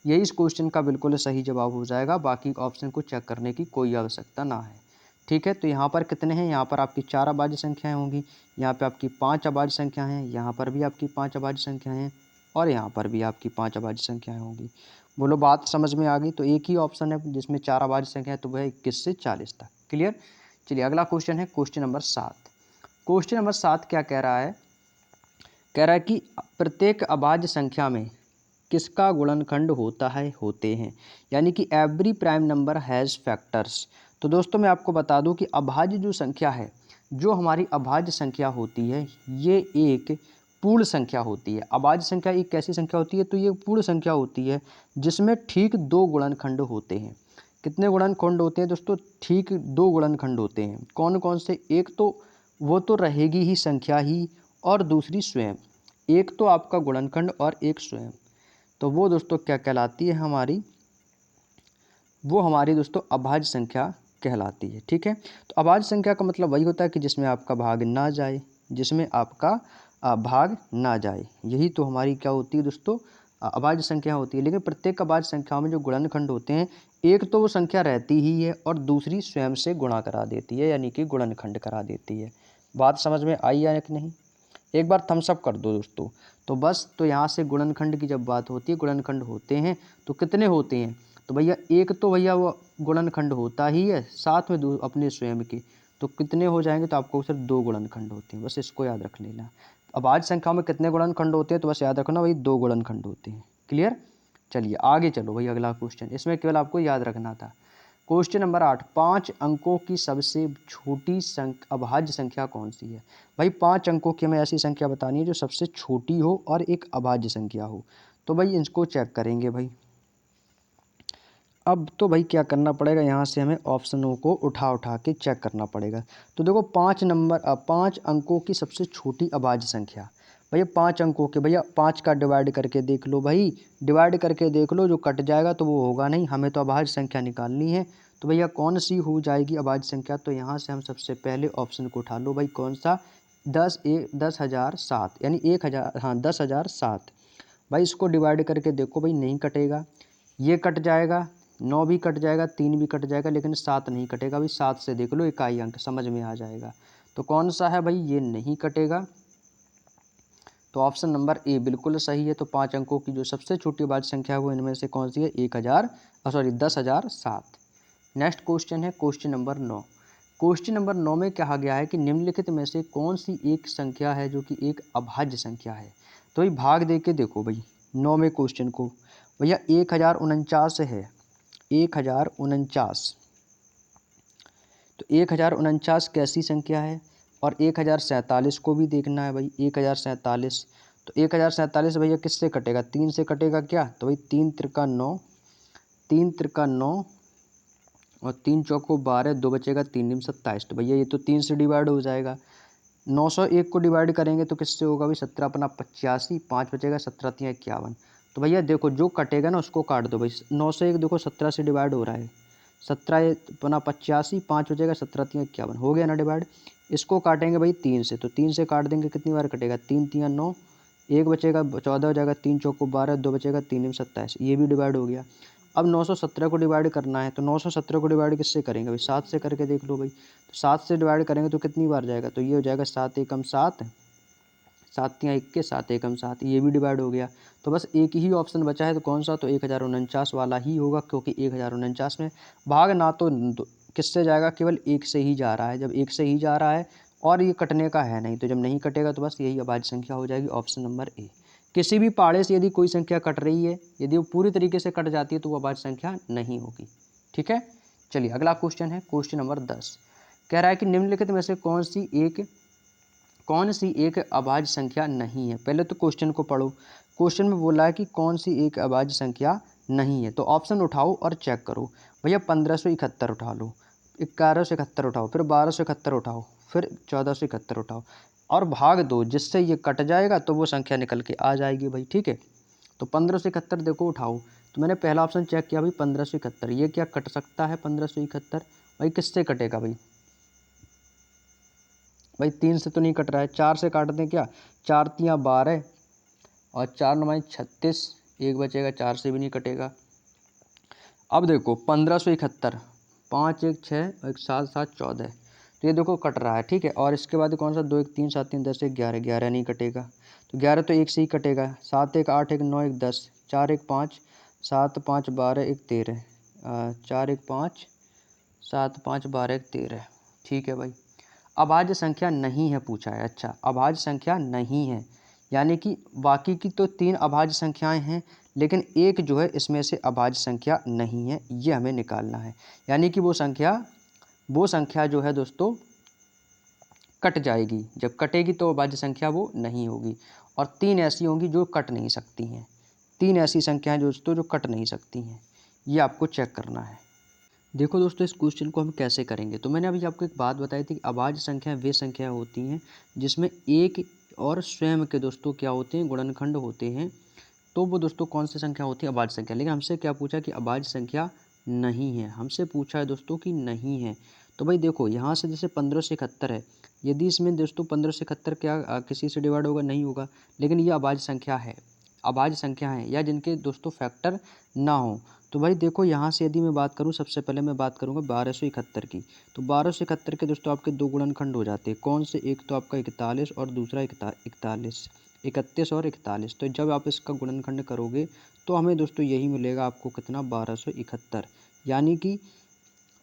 यही इस क्वेश्चन का बिल्कुल सही जवाब हो जाएगा। बाकी ऑप्शन को चेक करने की कोई आवश्यकता ना है। ठीक है, तो यहाँ पर कितने हैं, यहाँ पर आपकी 4 अभाज्य संख्याएँ होंगी, यहाँ पर आपकी 5 अभाज्य संख्याएँ हैं, यहाँ पर भी आपकी 5 अभाज्य संख्याएँ हैं और यहाँ पर भी आपकी 5 अभाज्य संख्याएँ होंगी। बोलो बात समझ में आ गई। तो एक ही ऑप्शन है जिसमें 4 अभाज्य संख्या है, तो वह 21 से 40 तक। क्लियर। चलिए अगला क्वेश्चन है क्वेश्चन नंबर 7। क्वेश्चन नंबर 7 क्या कह रहा है, कह रहा है कि प्रत्येक अभाज्य संख्या में किसका गुणनखंड होता है, होते हैं, यानी कि every prime number has factors. तो दोस्तों मैं आपको बता दूं कि अभाज्य जो संख्या है, जो हमारी अभाज्य संख्या होती है, ये एक पूर्ण संख्या होती है। अभाज्य संख्या एक कैसी संख्या होती है, तो ये पूर्ण संख्या होती है जिसमें ठीक 2 गुणनखंड होते हैं। कितने गुणनखंड होते हैं दोस्तों, ठीक 2 गुणनखंड होते हैं। कौन कौन से, एक तो वो तो रहेगी ही संख्या ही, और दूसरी स्वयं। एक तो आपका गुणनखंड और एक स्वयं। तो वो दोस्तों क्या कहलाती है हमारी, वो हमारी दोस्तों अभाज्य संख्या कहलाती है। ठीक है, तो अभाज्य संख्या का मतलब वही होता है कि जिसमें आपका भाग ना जाए, जिसमें आपका भाग ना जाए, यही तो हमारी क्या होती है दोस्तों, अभाज्य संख्या होती है। लेकिन प्रत्येक अभाज्य संख्याओं में जो गुणनखंड होते हैं, एक तो वो संख्या रहती ही है और दूसरी स्वयं से गुणा करा देती है, यानी कि गुणनखंड करा देती है। बात समझ में आई या कि नहीं, एक बार थम्स अप कर दो दोस्तों। तो बस, तो यहाँ से गुणनखंड की जब बात होती है, गुणनखंड होते हैं तो कितने होते हैं, तो भैया एक तो भैया वो गुणनखंड होता ही है, साथ में अपने स्वयं के, तो कितने हो जाएंगे, तो आपको सिर्फ 2 गुणनखंड होते हैं, बस इसको याद रख लेना। अब आज संख्या में कितने गुणनखंड होते हैं, तो बस याद रखना भाई 2 गुणनखंड होते हैं। क्लियर। चलिए आगे चलो भाई, अगला क्वेश्चन, इसमें केवल आपको याद रखना था। क्वेश्चन नंबर 8, 5 अंकों की सबसे छोटी अभाज्य संख्या कौन सी है। भाई 5 अंकों की हमें ऐसी संख्या बतानी है जो सबसे छोटी हो और एक अभाज्य संख्या हो। तो भाई इसको चेक करेंगे भाई। अब तो भाई क्या करना पड़ेगा, यहाँ से हमें ऑप्शनों को उठा उठा के चेक करना पड़ेगा। तो देखो 5 अंकों की सबसे छोटी अभाज्य संख्या, भैया 5 अंकों के, भैया 5 का डिवाइड करके देख लो भाई, डिवाइड करके देख लो, जो कट जाएगा तो वो होगा नहीं, हमें तो अभाज्य संख्या निकालनी है। तो भैया कौन सी हो जाएगी अभाज्य संख्या, तो यहाँ से हम सबसे पहले ऑप्शन को उठा लो भाई, कौन सा, 10,007, यानी 1000, हाँ 10,007। भाई इसको डिवाइड करके देखो भाई, नहीं कटेगा, ये कट जाएगा, 9 भी कट जाएगा, 3 भी कट जाएगा, लेकिन 7 नहीं कटेगा भाई। 7 से देख लो, इकाई अंक समझ में आ जाएगा। तो कौन सा है भाई, ये नहीं कटेगा। तो ऑप्शन नंबर ए बिल्कुल सही है। तो 5 अंकों की जो सबसे छोटी अभाज्य संख्या है वो इनमें से कौन सी है, 10,007। नेक्स्ट क्वेश्चन है क्वेश्चन नंबर 9। क्वेश्चन नंबर 9 में कहा गया है कि निम्नलिखित में से कौन सी एक संख्या है जो कि एक अभाज्य संख्या है। तो भाई भाग दे के देखो भाई 9वें क्वेश्चन को, भैया 1049 है, 1049। तो 1049 कैसी संख्या है, और 1047 को भी देखना है भाई, 1047। तो 1047 भैया किससे कटेगा, 3 से कटेगा क्या, तो भाई 3 त्रिका 9, 3 त्रिका 9 और 3 चौको 12, 2 बचेगा, 3 दूनी 27। तो भैया ये तो 3 से डिवाइड हो जाएगा। 901 को डिवाइड करेंगे तो किससे होगा भाई, 17 अपना 85, 5 बचेगा, 17 तिया 51। तो भैया देखो जो कटेगा ना उसको काट दो भाई, 901 देखो 17 से डिवाइड हो रहा है, 17 अपना 85, 5 बचेगा, 17 तिया 51, हो गया ना डिवाइड। इसको काटेंगे भाई 3 से, तो 3 से काट देंगे, कितनी बार कटेगा, 3 तिया 9, 1 बचेगा, 14 हो जाएगा, 3 चौको 12, 2 बचेगा, 3 दूनी 27, ये भी डिवाइड हो गया। अब 917 को डिवाइड करना है, तो 917 को डिवाइड किससे करेंगे भाई, 7 से करके देख लो भाई। तो 7 से डिवाइड करेंगे तो कितनी बार जाएगा, तो ये हो जाएगा 7 एकम 7, 7 तिया 21, 7 एकम 7, ये भी डिवाइड हो गया। तो बस एक ही ऑप्शन बचा है, तो कौन सा, तो 1049 वाला ही होगा, क्योंकि 1049 में भाग ना तो किससे जाएगा, केवल 1 से ही जा रहा है। जब 1 से ही जा रहा है और ये कटने का है नहीं, तो जब नहीं कटेगा तो बस यही अभाज्य संख्या हो जाएगी, ऑप्शन नंबर ए। किसी भी पाड़े से यदि कोई संख्या कट रही है, यदि वो पूरी तरीके से कट जाती है तो वो अभाज्य संख्या नहीं होगी। ठीक है, चलिए अगला क्वेश्चन है क्वेश्चन नंबर 10। कह रहा है कि निम्नलिखित में से कौन सी एक अभाज्य संख्या नहीं है। पहले तो क्वेश्चन को पढ़ो। क्वेश्चन में बोला है कि कौन सी एक अभाज्य संख्या नहीं है। तो ऑप्शन उठाओ और चेक करो। भैया 1571 उठा लो, 1171 उठाओ, फिर 1271 उठाओ, फिर 1471 उठाओ और भाग दो, जिससे ये कट जाएगा तो वो संख्या निकल के आ जाएगी भाई। ठीक है, तो 1571 देखो उठाओ। तो मैंने पहला ऑप्शन चेक किया भाई 1571, ये क्या कट सकता है 1571? भाई किससे कटेगा भाई? भाई 3 से तो नहीं कट रहा है, 4 से काट दें क्या? 4 तियाँ 12 और 4 9 36, एक बचेगा, 4 से भी नहीं कटेगा। अब देखो 1571, 5 1 6 और 1 7 7 14, तो ये देखो कट रहा है। ठीक है, और इसके बाद कौन सा? 2 1 3 7 3 10 1 11, 11 नहीं कटेगा। तो 11 तो एक से ही कटेगा। 7 1 8 1 9 1 10, 4 1 5 7 5 12 1 13, 4 1 5 7 5 12 1 13। ठीक है भाई, अभाज्य संख्या नहीं है पूछा है। अच्छा, अभाज्य संख्या नहीं है, यानी कि बाकी की तो 3 अभाज्य संख्याएं हैं, लेकिन एक जो है इसमें से अभाज्य संख्या नहीं है, ये हमें निकालना है। यानी कि वो संख्या जो है दोस्तों कट जाएगी। जब कटेगी तो अभाज्य संख्या वो नहीं होगी। और 3 ऐसी होंगी जो कट नहीं सकती हैं। 3 ऐसी संख्याएं दोस्तों जो कट नहीं सकती हैं, ये आपको चेक करना है। देखो दोस्तों, इस क्वेश्चन को हम कैसे करेंगे। तो मैंने अभी आपको एक बात बताई थी कि अभाज्य संख्याएं वे संख्या होती हैं जिसमें एक और स्वयं के दोस्तों क्या होते हैं? गुणनखंड होते हैं। तो वो दोस्तों कौन सी संख्या होती है? अभाज्य संख्या। लेकिन हमसे क्या पूछा कि अभाज्य संख्या नहीं है, हमसे पूछा है दोस्तों कि नहीं है। तो भाई देखो, यहाँ से जैसे 15 से 71 है, यदि इसमें दोस्तों 15 से 71 क्या किसी से डिवाइड होगा? नहीं होगा। लेकिन ये अभाज्य संख्या है, अभाज्य संख्या है या जिनके दोस्तों फैक्टर ना हो। तो भाई देखो, यहाँ से यदि मैं बात करूँ, सबसे पहले मैं बात करूँगा 1271 की। तो 1271 के दोस्तों आपके 2 गुणनखंड हो जाते हैं। कौन से? एक तो आपका 41 और दूसरा 41, 31 और 41। तो जब आप इसका गुणनखंड करोगे तो हमें दोस्तों यही मिलेगा आपको, कितना? 1271। यानी कि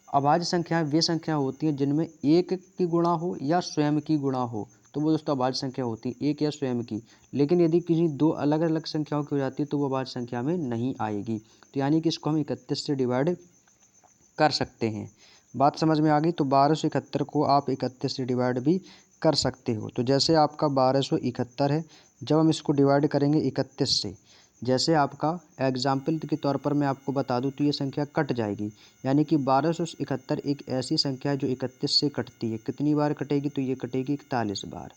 अभाज्य संख्याएं वे संख्या होती हैं जिनमें एक की गुणा हो या स्वयं की गुणा हो, तो वो दोस्तों अभाज्य संख्या होती है, एक या स्वयं की। लेकिन यदि किसी 2 अलग अलग संख्याओं की हो जाती है तो वो अभाज्य संख्या में नहीं आएगी। तो यानी कि इसको हम 31 से डिवाइड कर सकते हैं। बात समझ में आ गई? तो 1271 को आप 31 से डिवाइड भी कर सकते हो। तो जैसे आपका 1271 है, जब हम इसको डिवाइड करेंगे 31 से, जैसे आपका एग्जाम्पल के तौर पर मैं आपको बता दूं तो ये संख्या कट जाएगी। यानी कि 1271 एक ऐसी संख्या है जो 31 से कटती है। कितनी बार कटेगी? तो ये कटेगी 41 बार।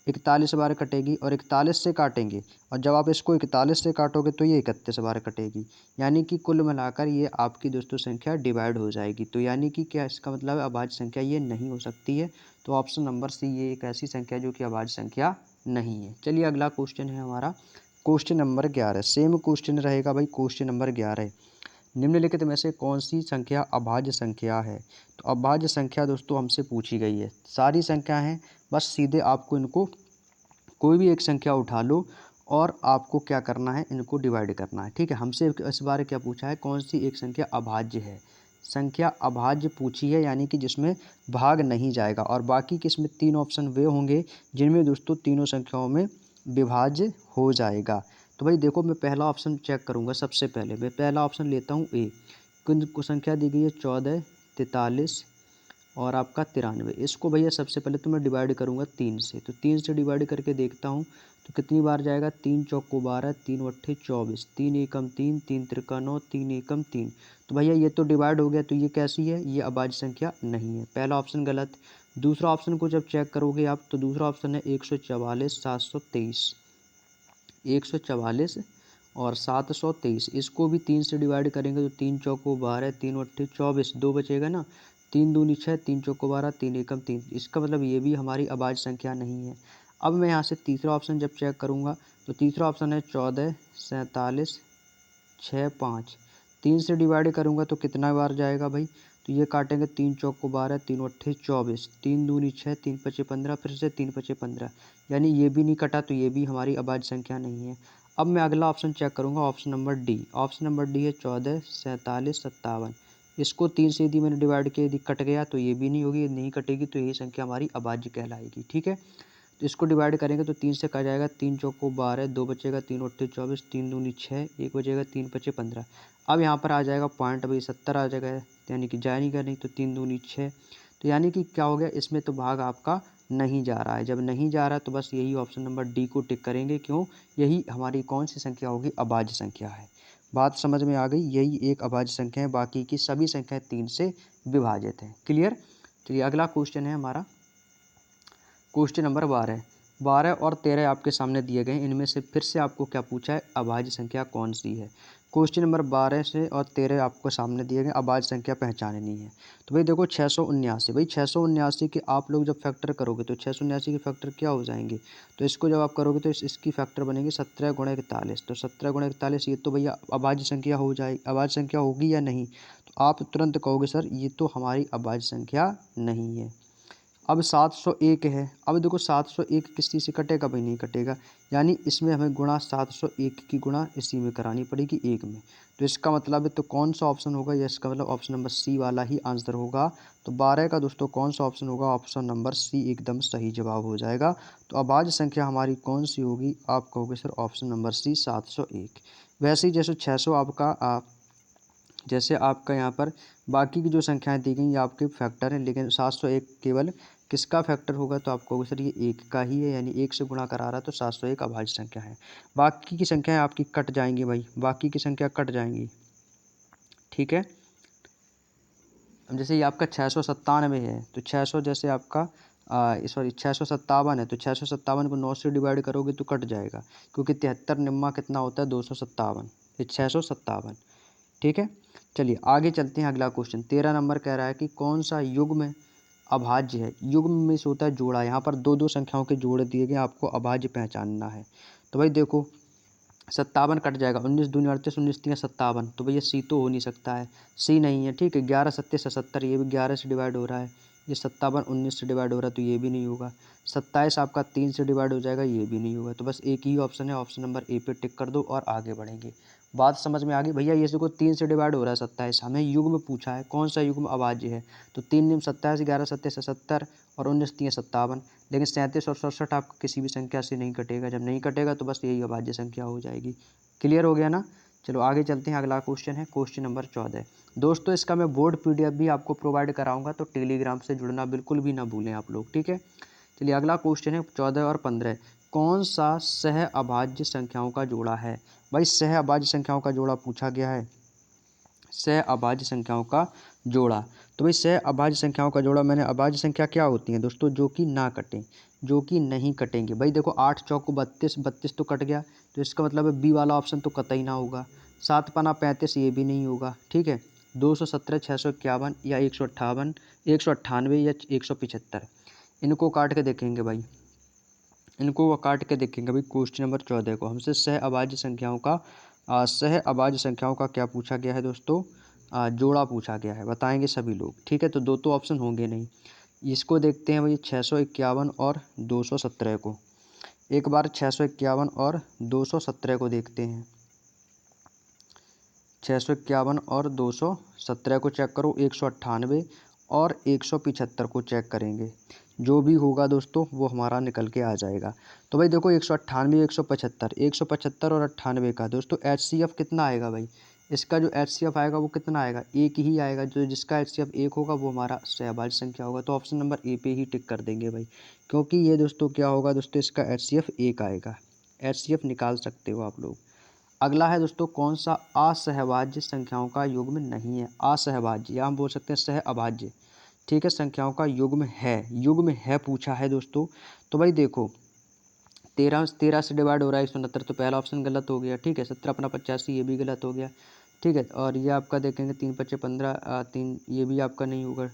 41 बार कटेगी और 41 से काटेंगे, और जब आप इसको 41 से काटोगे तो ये 31 बार कटेगी। यानी कि कुल मिलाकर ये आपकी दोस्तों संख्या डिवाइड हो जाएगी। तो यानी कि क्या इसका मतलब है? अभाज्य संख्या ये नहीं हो सकती है। तो ऑप्शन नंबर सी, ये एक ऐसी संख्या जो कि अभाज्य संख्या नहीं है। चलिए अगला क्वेश्चन है हमारा, क्वेश्चन नंबर 11। सेम क्वेश्चन रहेगा भाई, क्वेश्चन नंबर 11। निम्नलिखित में से कौन सी संख्या अभाज्य संख्या है? तो अभाज्य संख्या दोस्तों हमसे पूछी गई है, सारी संख्या हैं, बस सीधे आपको इनको कोई भी एक संख्या उठा लो और आपको क्या करना है? इनको डिवाइड करना है। ठीक है, हमसे इस बार क्या पूछा है? कौन सी एक संख्या अभाज्य है? संख्या अभाज्य पूछी है, यानी कि जिसमें भाग नहीं जाएगा। और बाकी के इसमें 3 ऑप्शन वे होंगे जिनमें दोस्तों तीनों संख्याओं में विभाज्य हो जाएगा। तो भाई देखो, मैं पहला ऑप्शन चेक करूँगा। सबसे पहले मैं पहला ऑप्शन लेता हूँ ए। को संख्या दी गई है 14, 43 और आपका 93। इसको भैया सबसे पहले तो मैं डिवाइड करूँगा 3 से। तो 3 से डिवाइड करके देखता हूँ तो कितनी बार जाएगा? 3 चौको 12, 3 अट्ठे 24, 3 एकम 3, 3 त्रिका 9, 3 एकम 3। तो भैया ये तो डिवाइड हो गया, तो ये कैसी है? ये अभाज्य संख्या नहीं है। पहला ऑप्शन गलत। दूसरा ऑप्शन को जब चेक करोगे आप तो दूसरा ऑप्शन है 144 723, 144 और 723। इसको भी 3 से डिवाइड करेंगे तो 3 चौको 12, 3 अट्ठे 24, 2 बचेगा ना, 3 दूनी 6, 3 चौको 12, 3 एकम 3। इसका मतलब ये भी हमारी अभाज्य संख्या नहीं है। अब मैं यहाँ से तीसरा ऑप्शन जब चेक करूँगा तो तीसरा ऑप्शन है 14, 47, 6 5। 3 से डिवाइड करूँगा तो कितना बार जाएगा भाई? तो ये काटेंगे 3 चौको 12, 3 अट्ठे 24, 3 दूनी 6, 3 पचे 15, फिर से 3 पचे 15। यानी ये भी नहीं कटा, तो ये भी हमारी अभाज्य संख्या नहीं है। अब मैं अगला ऑप्शन चेक करूँगा, option number D. Option number D है 14, 47, 57। इसको 3 से यदि मैंने डिवाइड किया, यदि कट गया तो ये भी नहीं होगी, यदि नहीं कटेगी तो यही संख्या हमारी अभाज्य कहलाएगी। ठीक है, तो इसको डिवाइड करेंगे तो 3 से कट जाएगा, 3 चौको 12, 2 बचेगा, 3 अट्ठे 24, 3 दूनी 6, 1 बचेगा, 3 पचे 15। अब यहाँ पर आ जाएगा पॉइंट भाई 70 आ जाएगा, यानी कि जाए नहीं कर नहीं, तो 3 दूनी 6। तो यानी कि क्या हो गया? इसमें तो भाग आपका नहीं जा रहा है। जब नहीं जा रहा है तो बस यही ऑप्शन नंबर डी को टिक करेंगे। क्यों? यही हमारी कौन सी संख्या होगी? अभाज्य संख्या है। बात समझ में आ गई? यही एक अभाज्य संख्या है, बाकी की सभी संख्याएं 3 से विभाजित हैं। क्लियर? चलिए अगला क्वेश्चन है हमारा क्वेश्चन नंबर 12। 12 और 13 आपके सामने दिए गए हैं। इनमें से फिर से आपको क्या पूछा है? अभाज्य संख्या कौन सी है? क्वेश्चन नंबर 12 से और 13 आपको सामने दिए गए, अभाज्य संख्या पहचाननी है। तो भाई देखो 679, भाई 679 के आप लोग जब फैक्टर करोगे तो 679 के फैक्टर क्या हो जाएंगे? तो इसको जब आप करोगे तो इसकी फैक्टर बनेगी 17 गुणा 41। तो 17 गुणा 41 ये तो भैया अभाज्य संख्या हो जाएगी, अभाज्य संख्या होगी या नहीं? तो आप तुरंत कहोगे सर ये तो हमारी अभाज्य संख्या नहीं है। अब 701 है। अब देखो 701 किसी से कटेगा? भाई नहीं कटेगा, यानी इसमें हमें गुणा 701 की गुणा इसी में करानी पड़ेगी, 1 में। तो इसका मतलब है तो कौन सा ऑप्शन होगा? या इसका मतलब ऑप्शन नंबर सी वाला ही आंसर होगा। तो 12 का दोस्तों कौन सा ऑप्शन होगा? ऑप्शन नंबर सी एकदम सही जवाब हो जाएगा। तो अभाज्य संख्या हमारी कौन सी होगी? आप कहोगे सर ऑप्शन नंबर सी 701। वैसे ही जैसे 600 आपका जैसे आपका यहाँ पर बाकी की जो संख्याएं दी गई ये आपके फैक्टर हैं, लेकिन 701 केवल किसका फैक्टर होगा? तो आप कहोगे सर ये 1 का ही है, यानी 1 से गुणा करा रहा है, तो 701 अभाज्य संख्या है। बाकी की संख्याएं आपकी कट जाएंगी भाई, बाकी की संख्या कट जाएंगी। ठीक है। अब जैसे ये आपका 697 है, तो 600 जैसे आपका सॉरी 657 है, तो 657 को 9 से डिवाइड करोगे तो कट जाएगा, क्योंकि 73 निम्मा कितना होता है? 257। ये 657। ठीक है। चलिए आगे चलते हैं। अगला क्वेश्चन 13 नंबर कह रहा है कि कौन सा युग्म अभाज्य है? युग्म में से होता है जोड़ा। यहाँ पर दो दो संख्याओं के जोड़े दिए गए, आपको अभाज्य पहचानना है। तो भाई देखो 57 कट जाएगा, 19 दूनी 38, 19 तीन 57। तो भैया सी तो हो नहीं सकता है, सी नहीं है। ठीक है। 11 सत्ते 77, ये भी 11 से डिवाइड हो रहा है। ये 57 19 से डिवाइड हो रहा है, तो ये भी नहीं होगा। 27 आपका 3 से डिवाइड हो जाएगा, ये भी नहीं होगा। तो बस एक ही ऑप्शन है, ऑप्शन नंबर ए पे टिक कर दो और आगे बढ़ेंगे। बात समझ में आ गई भैया? ये देखो 3 से डिवाइड हो रहा है 27, हमें युग्म पूछा है, कौन सा युग्म अभाज्य है? तो 3 निम 27, 11 सत्ते 77 और 19 तीन 57। लेकिन 37 और 67 आपको किसी भी संख्या से नहीं कटेगा। जब नहीं कटेगा तो बस यही अभाज्य संख्या हो जाएगी। क्लियर हो गया ना? चलो आगे चलते हैं। अगला क्वेश्चन है क्वेश्चन नंबर 14। दोस्तों इसका मैं बोर्ड पीडीएफ भी आपको प्रोवाइड कराऊंगा, तो टेलीग्राम से जुड़ना बिल्कुल भी ना भूलें आप लोग। ठीक है। चलिए अगला क्वेश्चन है 14 और 15। कौन सा सह अभाज्य संख्याओं का जोड़ा है? भाई सह अभाज्य संख्याओं का जोड़ा पूछा गया है, सह अभाज्य संख्याओं का जोड़ा। तो भाई सह अभाज्य संख्याओं का जोड़ा, मैंने अभाज्य संख्या क्या होती हैं दोस्तों? जो कि ना कटें, जो कि नहीं कटेंगे। भाई देखो 8 चौको 32, 32 तो कट गया, तो इसका मतलब है बी वाला ऑप्शन तो कतई ना होगा। 7 पना 35, ये भी नहीं होगा। ठीक है। 217, 651 या 158, 198 या 175, इनको काट के देखेंगे भाई, इनको काट के देखेंगे भाई। क्वेश्चन नंबर 14 को हमसे सह अभाज्य संख्याओं का सह अभाज्य संख्याओं का क्या पूछा गया है दोस्तों? जोड़ा पूछा गया है, बताएंगे सभी लोग। ठीक है। तो दो तो ऑप्शन होंगे नहीं। इसको देखते हैं भाई 651 और 217 को। एक बार 651 और 217 को देखते हैं। 651 और 217 को चेक करो, 198 और 175 को चेक करेंगे। जो भी होगा दोस्तों वो हमारा निकल के आ जाएगा। तो भाई देखो 198, 175, 175 और 98 का दोस्तों HCF कितना आएगा भाई? इसका जो HCF आएगा वो कितना आएगा? एक ही आएगा। जो जिसका HCF एक होगा वो हमारा सहअभाज्य संख्या होगा। तो ऑप्शन नंबर ए पे ही टिक कर देंगे भाई, क्योंकि ये दोस्तों क्या होगा दोस्तों, इसका HCF एक आएगा। HCF निकाल सकते हो आप लोग। अगला है दोस्तों कौन सा असहभाज्य संख्याओं का युग्म नहीं है? असहभाज्य या हम बोल सकते हैं सह अभाज्य। ठीक है। संख्याओं का युग्म है पूछा है दोस्तों। तो भाई देखो 13 से डिवाइड हो रहा है 169, तो पहला ऑप्शन गलत हो गया। ठीक है। 17 अपना 85, ये भी गलत हो गया। ठीक है। और ये आपका देखेंगे 3 पच्चे 15, 3, ये भी आपका नहीं होगा।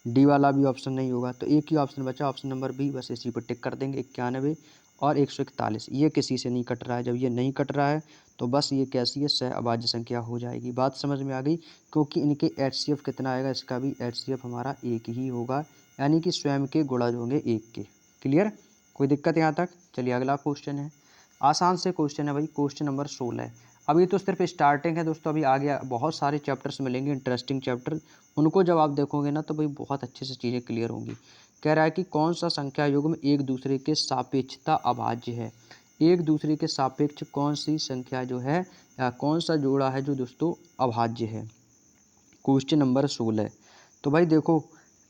डी वाला भी ऑप्शन नहीं होगा। तो एक ही ऑप्शन बचा, ऑप्शन नंबर बी, बस इसी पर टिक कर देंगे। 91 और 141, ये किसी से नहीं कट रहा है। जब ये नहीं कट रहा है तो बस ये कैसी है? सह अभाज्य संख्या हो जाएगी। बात समझ में आ गई? क्योंकि इनके HCF कितना आएगा? इसका भी HCF हमारा एक ही होगा, यानी कि स्वयं के गुणज होंगे एक के। क्लियर? कोई दिक्कत यहाँ तक? चलिए अगला क्वेश्चन है, आसान से क्वेश्चन है भाई, क्वेश्चन नंबर 16। अभी तो सिर्फ स्टार्टिंग है दोस्तों, अभी आगे बहुत सारे चैप्टर्स मिलेंगे, इंटरेस्टिंग चैप्टर। उनको जब आप देखोगे ना तो भाई बहुत अच्छे से चीज़ें क्लियर होंगी। कह रहा है कि कौन सा संख्या युग्म एक दूसरे के सापेक्षता अभाज्य है? एक दूसरे के सापेक्ष कौन सी संख्या जो है या कौन सा जोड़ा है जो दोस्तों अभाज्य है? Question number 16। तो भाई देखो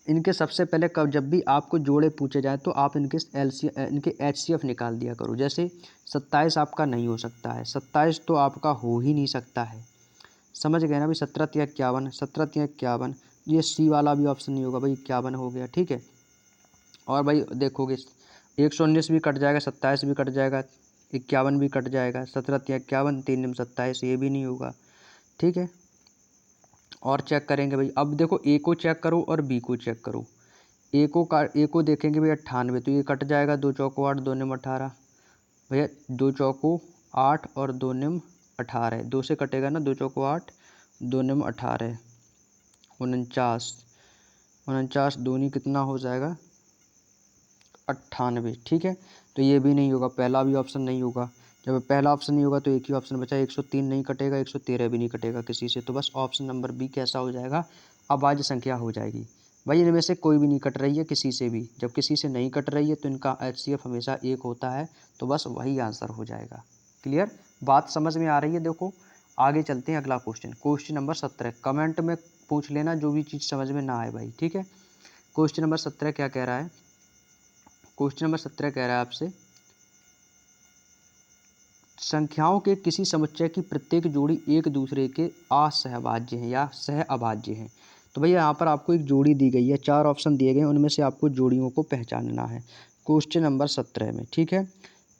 इनके सबसे पहले कब जब भी आपको जोड़े पूछे जाए तो आप इनके HCF निकाल दिया करो। जैसे 27 आपका नहीं हो सकता है, 27 तो आपका हो ही नहीं सकता है। समझ गए ना भाई। 17 तिया 51, 17 तिया 51, ये सी वाला भी ऑप्शन नहीं होगा भाई, 51 हो गया, ठीक है। और भाई देखोगे 119 भी कट जाएगा, 27 भी कट जाएगा, 51 भी कट जाएगा, 17 तिया 51, 3 निम 27, ये भी नहीं होगा, ठीक है। और चेक करेंगे भाई, अब देखो ए को चेक करो और बी को चेक करो। ए को देखेंगे भाई 98, तो ये कट जाएगा, 2 चौको 8, 2 निम 18 भैया, 2 चौको 8 और 2 निम 18, 2 से कटेगा ना, 2 चौको 8, 2 निम 18, 49, 49 दूनी कितना हो जाएगा 98, ठीक है। तो ये भी नहीं होगा, पहला भी ऑप्शन नहीं होगा। जब पहला ऑप्शन नहीं होगा तो एक ही ऑप्शन बचा, 103 नहीं कटेगा, 113 भी नहीं कटेगा किसी से, तो बस ऑप्शन नंबर बी कैसा हो जाएगा, अभाज्य संख्या हो जाएगी। भाई इनमें से कोई भी नहीं कट रही है किसी से भी, जब किसी से नहीं कट रही है तो इनका HCF हमेशा 1 होता है, तो बस वही आंसर हो जाएगा। क्लियर, बात समझ में आ रही है। देखो आगे चलते हैं, अगला क्वेश्चन, क्वेश्चन नंबर 17। कमेंट में पूछ लेना जो भी चीज़ समझ में ना आए भाई, ठीक है। क्वेश्चन नंबर 17 क्या कह रहा है, क्वेश्चन नंबर 17 कह रहा है आपसे, संख्याओं के किसी समुच्चय की प्रत्येक जोड़ी एक दूसरे के असहभाज्य हैं या सह अभाज्य हैं। तो भैया यहाँ पर आपको एक जोड़ी दी गई है, 4 ऑप्शन दिए गए हैं, उनमें से आपको जोड़ियों को पहचानना है क्वेश्चन नंबर 17 में, ठीक है।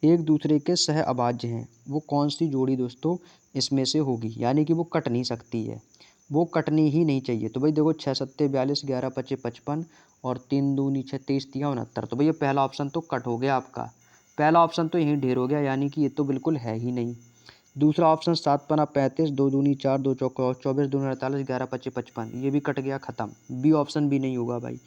एक दूसरे के सह अभाज्य हैं, वो कौन सी जोड़ी दोस्तों इसमें से होगी, यानी कि वो कट नहीं सकती है, वो कटनी ही नहीं चाहिए। तो भाई देखो 6 सत्ते 42, 11 पचे 55 और 3 दूनी 6, 23 तिया 69। तो भैया पहला ऑप्शन तो कट हो गया आपका, पहला ऑप्शन तो यहीं ढेर हो गया, यानी कि ये तो बिल्कुल है ही नहीं। दूसरा ऑप्शन 7 पना 35, 2 दूनी 4, 2 चौका 24, 2 48, 11 पचे 55, ये भी कट गया, खत्म, बी ऑप्शन भी नहीं होगा भाई।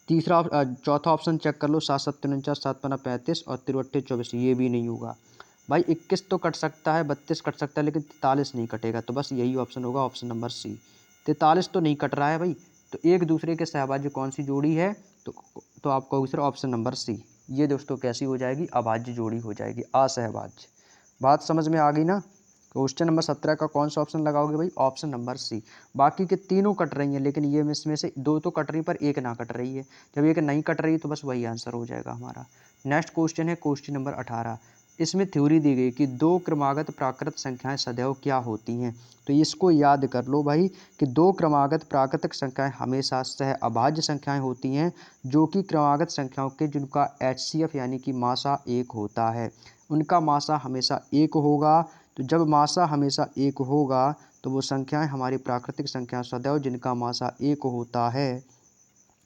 चौथा ऑप्शन चेक कर लो, 7 7 49, 7 पना 35 और 3 24, ये भी नहीं होगा भाई। 21 तो कट सकता है, 32 कट सकता है, लेकिन 43 नहीं कटेगा, तो बस यही ऑप्शन होगा, ऑप्शन नंबर सी। 43 तो नहीं कट रहा है भाई, तो एक दूसरे के सहभाज्य कौन सी जोड़ी है, तो आपका आंसर ऑप्शन नंबर सी। ये दोस्तों कैसी हो जाएगी, अभाज्य जोड़ी हो जाएगी, असहभाज्य। बात समझ में आ गई ना। क्वेश्चन नंबर 17 का कौन सा ऑप्शन लगाओगे भाई, ऑप्शन नंबर सी। बाकी के तीनों कट रही हैं, लेकिन ये इसमें से 2 तो कट रही पर एक ना कट रही है, जब एक नहीं कट रही है तो बस वही आंसर हो जाएगा हमारा। नेक्स्ट क्वेश्चन है क्वेश्चन नंबर 18। इसमें थ्योरी दी गई कि 2 क्रमागत प्राकृत संख्याएं सदैव क्या होती हैं। तो इसको याद कर लो भाई कि 2 क्रमागत प्राकृतिक संख्याएं हमेशा सह अभाज्य संख्याएं होती हैं, जो कि क्रमागत संख्याओं के जिनका HCF यानी कि मासा 1 होता है, उनका मासा हमेशा 1 होगा। तो जब मासा हमेशा 1 होगा तो वो संख्याएं हमारी प्राकृतिक संख्या सदैव जिनका मासा 1 होता है,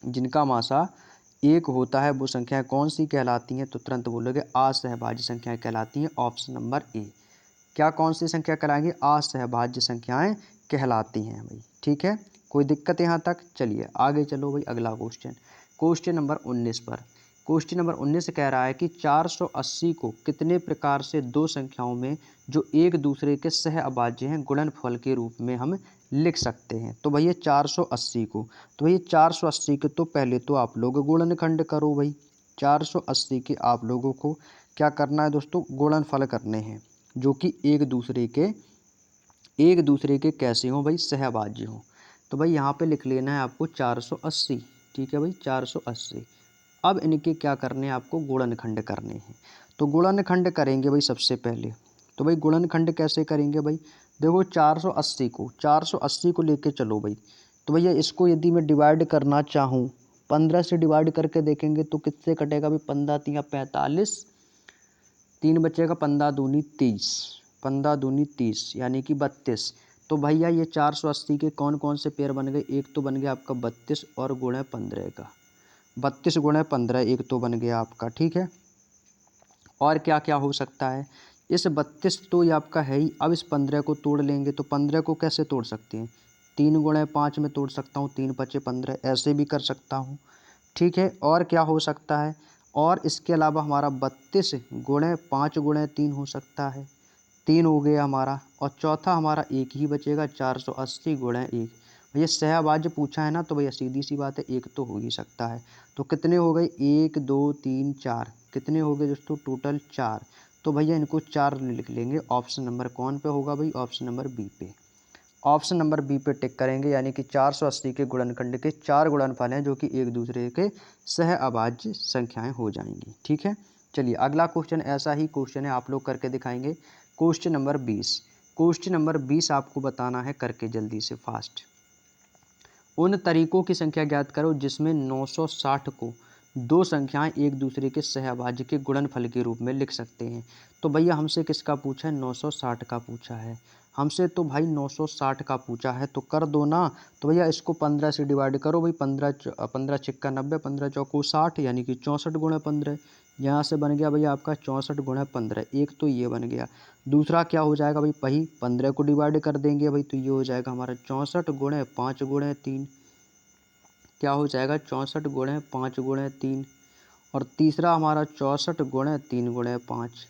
जिनका मासा 1 होता है, वो संख्याएं कौन सी कहलाती हैं, तो तुरंत बोलोगे असहभाज्य संख्याएं कहलाती हैं, ऑप्शन नंबर ए। क्या कौन सी संख्या कहलाएंगी, असहभाज्य संख्याएं कहलाती हैं भाई, ठीक है। कोई दिक्कत यहाँ तक, चलिए आगे चलो भाई, अगला क्वेश्चन, क्वेश्चन नंबर 19 पर। क्वेश्चन नंबर 19 कह रहा है कि 480 को कितने प्रकार से दो संख्याओं में जो एक दूसरे के सह अभाज्य हैं गुणनफल के रूप में हम लिख सकते हैं। तो भैया 480 को, तो भैया 480 के तो पहले तो आप लोग गुणनखंड करो भाई। 480 के आप लोगों को क्या करना है दोस्तों, गुणनफल करने हैं, जो कि एक दूसरे के कैसे हों भाई, सहभाज्य हों। तो भाई यहाँ पे लिख लेना है आपको 480, ठीक है भाई 480। अब इनके क्या करने हैं, आपको गुणनखंड करने हैं। तो गुणनखंड करेंगे भाई सबसे पहले, तो भाई गुणनखंड कैसे करेंगे भाई, देखो 480 को लेके चलो भाई। तो भैया इसको यदि मैं डिवाइड करना चाहूँ, 15 से डिवाइड करके देखेंगे तो किससे कटेगा भाई, 15 तिया 45, 3 बचेगा, 15 दूनी 30, 15 दूनी 30 यानी कि 32। तो भैया ये 480 के कौन कौन से पेयर बन गए, एक तो बन गया आपका 32 और गुणे 15 का, 32 गुणे 15 एक तो बन गया आपका, ठीक है। और क्या क्या हो सकता है, इस 32 तो ये आपका है ही, अब इस 15 को तोड़ लेंगे, तो 15 को कैसे तोड़ सकते हैं, 3 गुणे 5 में तोड़ सकता हूँ, 3 पचे 15, ऐसे भी कर सकता हूँ, ठीक है। और क्या हो सकता है, और इसके अलावा हमारा 32 गुणे 5 गुणे 3 हो सकता है, 3 हो गया हमारा, और चौथा हमारा एक ही बचेगा, 480 गुणे 1। भैया सहभाज्य पूछा है ना, तो भैया सीधी सी बात है, एक तो हो ही सकता है। तो कितने हो गए, 1 2 3 4, कितने हो गए दोस्तों, टोटल 4। तो भैया इनको 4 लिख लेंगे, ऑप्शन नंबर कौन पे होगा भाई, ऑप्शन नंबर बी पे। ऑप्शन नंबर बी पे टिक करेंगे, यानी कि 480 के गुणनखंड के 4 गुणनफल हैं जो कि एक दूसरे के सह अभाज्य संख्याएं हो जाएंगी। ठीक है, चलिए अगला क्वेश्चन ऐसा ही क्वेश्चन है, आप लोग करके दिखाएंगे। Question number 20। क्वेश्चन नंबर 20 आपको बताना है करके जल्दी से फास्ट। उन तरीकों की संख्या ज्ञात करो जिसमें 960 को दो संख्याएं एक दूसरे के सहभाज्य के गुणनफल के रूप में लिख सकते हैं। तो भैया हमसे किसका पूछा है? 960 का पूछा है हमसे। तो भाई 960 का पूछा है तो कर दो ना। तो भैया इसको 15 से डिवाइड करो भाई। 15 छिक्का 90, 15 चौको 60, यानी कि 64 गुणा 15। यहाँ से बन गया भैया आपका 64 गुणा 15। एक तो ये बन गया। दूसरा क्या हो जाएगा भाई? वही 15 को डिवाइड कर देंगे भाई, तो ये हो जाएगा हमारा 64 गुणे 5 गुणे 3। क्या हो जाएगा? 64 गुणे 5 गुणे 3। और तीसरा हमारा 64 गुणे 3 गुणे 5।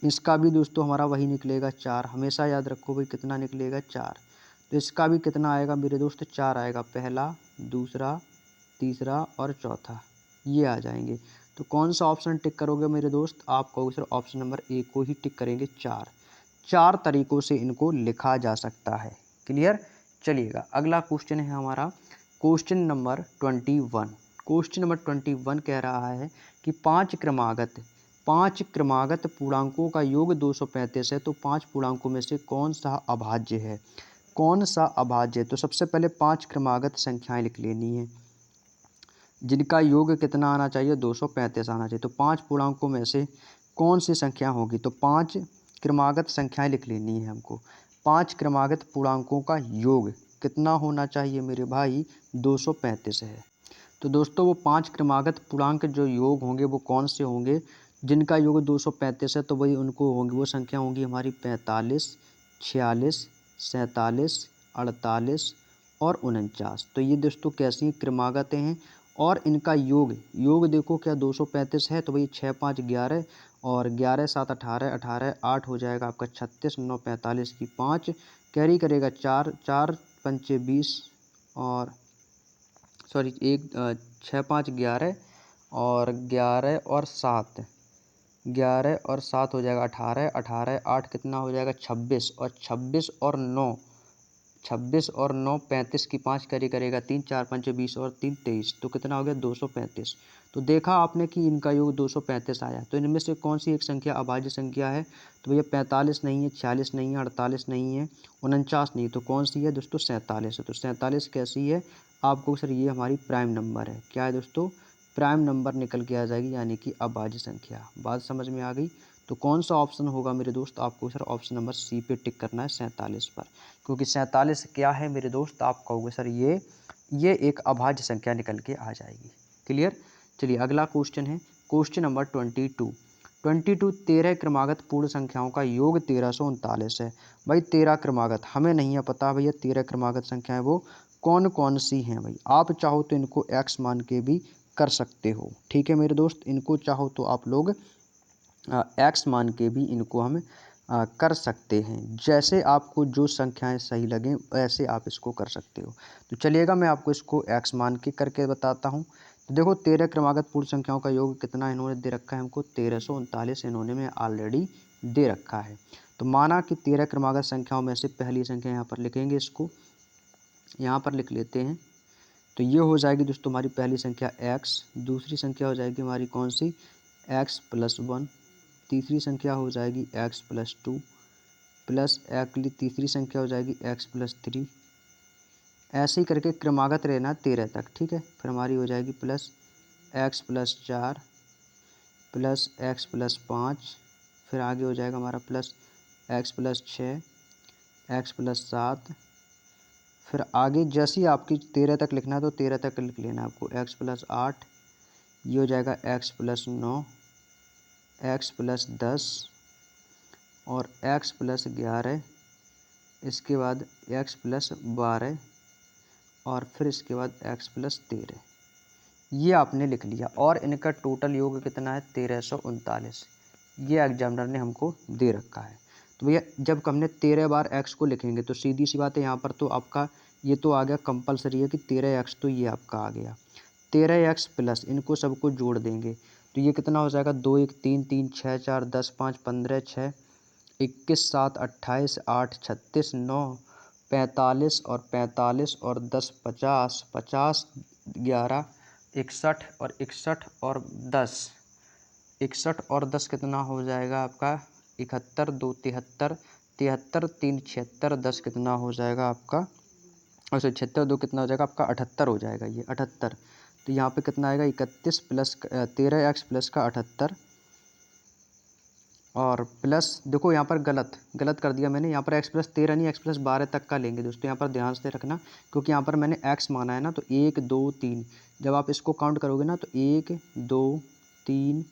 इसका भी दोस्तों हमारा वही निकलेगा 4। हमेशा याद रखो भाई कितना निकलेगा? 4। तो इसका भी कितना आएगा मेरे दोस्त? 4 आएगा। पहला, दूसरा, तीसरा और चौथा ये आ जाएंगे। तो कौन सा ऑप्शन टिक करोगे मेरे दोस्त? आप कहोगे सर ऑप्शन नंबर ए को ही टिक करेंगे। 4। 4 तरीकों से इनको लिखा जा सकता है। क्लियर? चलिएगा अगला क्वेश्चन है हमारा क्वेश्चन नंबर 21। क्वेश्चन नंबर 21 कह रहा है कि पांच क्रमागत पूर्णांकों का योग 235 है, तो 5 पूर्णांकों में से कौन सा अभाज्य है? कौन सा अभाज्य है? तो सबसे पहले 5 क्रमागत संख्याएं लिख लेनी है जिनका योग कितना आना चाहिए? 235 आना चाहिए। तो 5 पूर्णांकों में से कौन सी संख्या होगी? तो 5 क्रमागत संख्याएं लिख लेनी है हमको। 5 क्रमागत पूर्णांकों का योग कितना होना चाहिए मेरे भाई? 235 है। तो दोस्तों वो 5 क्रमागत पूर्णांक जो योग होंगे वो कौन से होंगे? जिनका योग 235 है, तो वही उनको होंगे, वो संख्या होंगी हमारी 45, 46, 47, 48 और 49। तो ये दोस्तों कैसी क्रमागत हैं और इनका योग देखो क्या 235 है, तो भाई 6 5 11 और 11 7 18, 18 8 हो जाएगा आपका 36, 9 45 की 5 कैरी करेगा 4, 4 पंचे 20 और सॉरी 6 5 11 और 11 और 7, 11 और 7 हो जाएगा 18, 18 8 कितना हो जाएगा? 26 और 26 और 9 35 की 5 कैरी करेगा 3, 4 5 20 और 3 23। तो कितना हो गया? 235। तो देखा आपने कि इनका योग 235 आया। तो इनमें से कौन सी एक संख्या अभाज्य संख्या है? तो भैया 45 नहीं है, 46 नहीं है, 48 नहीं है, 49 नहीं है। तो कौन सी है दोस्तों? 47 है। तो 47 कैसी है? आपको सर ये हमारी प्राइम नंबर है। क्या है दोस्तों? प्राइम नंबर निकल के आ जाएगी, यानी कि अभाज्य संख्या। बात समझ में आ गई? तो कौन सा ऑप्शन होगा मेरे दोस्त? आपको सर ऑप्शन नंबर सी पे टिक करना है 47 पर, क्योंकि 47 क्या है मेरे दोस्त? आप कहोगे सर ये एक अभाज्य संख्या निकल के आ जाएगी। क्लियर? चलिए अगला क्वेश्चन है क्वेश्चन नंबर 22। 13 क्रमागत पूर्ण संख्याओं का योग 1339 है। भाई 13 क्रमागत हमें नहीं है पता भैया 13 क्रमागत संख्याएं वो कौन कौन सी हैं भाई। आप चाहो तो इनको एक्स मान के भी कर सकते हो। ठीक है मेरे दोस्त, इनको चाहो तो आप लोग एक्स मान के भी इनको हम कर सकते हैं। जैसे आपको जो संख्याएं सही लगें वैसे आप इसको कर सकते हो। तो चलिएगा मैं आपको इसको एक्स मान के करके बताता हूँ। तो देखो 13 क्रमागत पूर्ण संख्याओं का योग कितना इन्होंने दे रखा है हमको? 1339 इन्होंने में ऑलरेडी दे रखा है। तो माना कि 13 क्रमागत संख्याओं में से पहली संख्या यहाँ पर लिखेंगे, इसको यहाँ पर लिख लेते हैं। तो ये हो जाएगी दोस्तों हमारी पहली संख्या एक्स। दूसरी संख्या हो जाएगी हमारी कौन सी? X plus 1। तीसरी संख्या हो जाएगी एक्स प्लस 2 प्लस अगली तीसरी संख्या हो जाएगी एक्स प्लस 3। ऐसे ही करके क्रमागत रहना 13 तक। ठीक है, फिर हमारी हो जाएगी plus x plus 4 plus x plus 5। फिर आगे हो जाएगा हमारा plus x plus 6, x plus 7। फिर आगे जैसी आपकी 13 तक लिखना है तो 13 तक लिख लेना आपको। एक्स प्लस 8, ये हो जाएगा एक्स प्लस 9, एक्स प्लस 10 और एक्स प्लस 11। इसके बाद एक्स प्लस 12 और फिर इसके बाद एक्स प्लस 13। ये आपने लिख लिया और इनका टोटल योग कितना है? 1339। ये एग्जामिनर ने हमको दे रखा है। तो भैया जब हमने 13 बार एक्स को लिखेंगे तो सीधी सी बात है यहाँ पर तो आपका ये तो आ गया कंपलसरी है कि 13 एक्स, तो ये आपका आ गया 13 एक्स प्लस इनको सबको जोड़ देंगे तो ये कितना हो जाएगा? 2 1 3 3 6 4 10 5 15 6 21 7 28 8 36 9 45 और 45 और 10 50, 50 11 61 और 61 और 10, 61 और 10 कितना हो जाएगा आपका 71, 2 73, 73 3 76, 10 कितना हो जाएगा आपका, अच्छा 76 2 कितना हो जाएगा आपका 78 हो जाएगा, ये 78। तो यहाँ पे कितना आएगा 31 प्लस 13x प्लस का 78 और प्लस, देखो यहाँ पर गलत कर दिया मैंने, यहाँ पर x प्लस 13 नहीं x प्लस 12 तक का लेंगे दोस्तों, यहाँ पर ध्यान से रखना, क्योंकि यहाँ पर मैंने x माना है ना, तो 1 2 3, जब आप इसको काउंट करोगे ना तो 1 2 3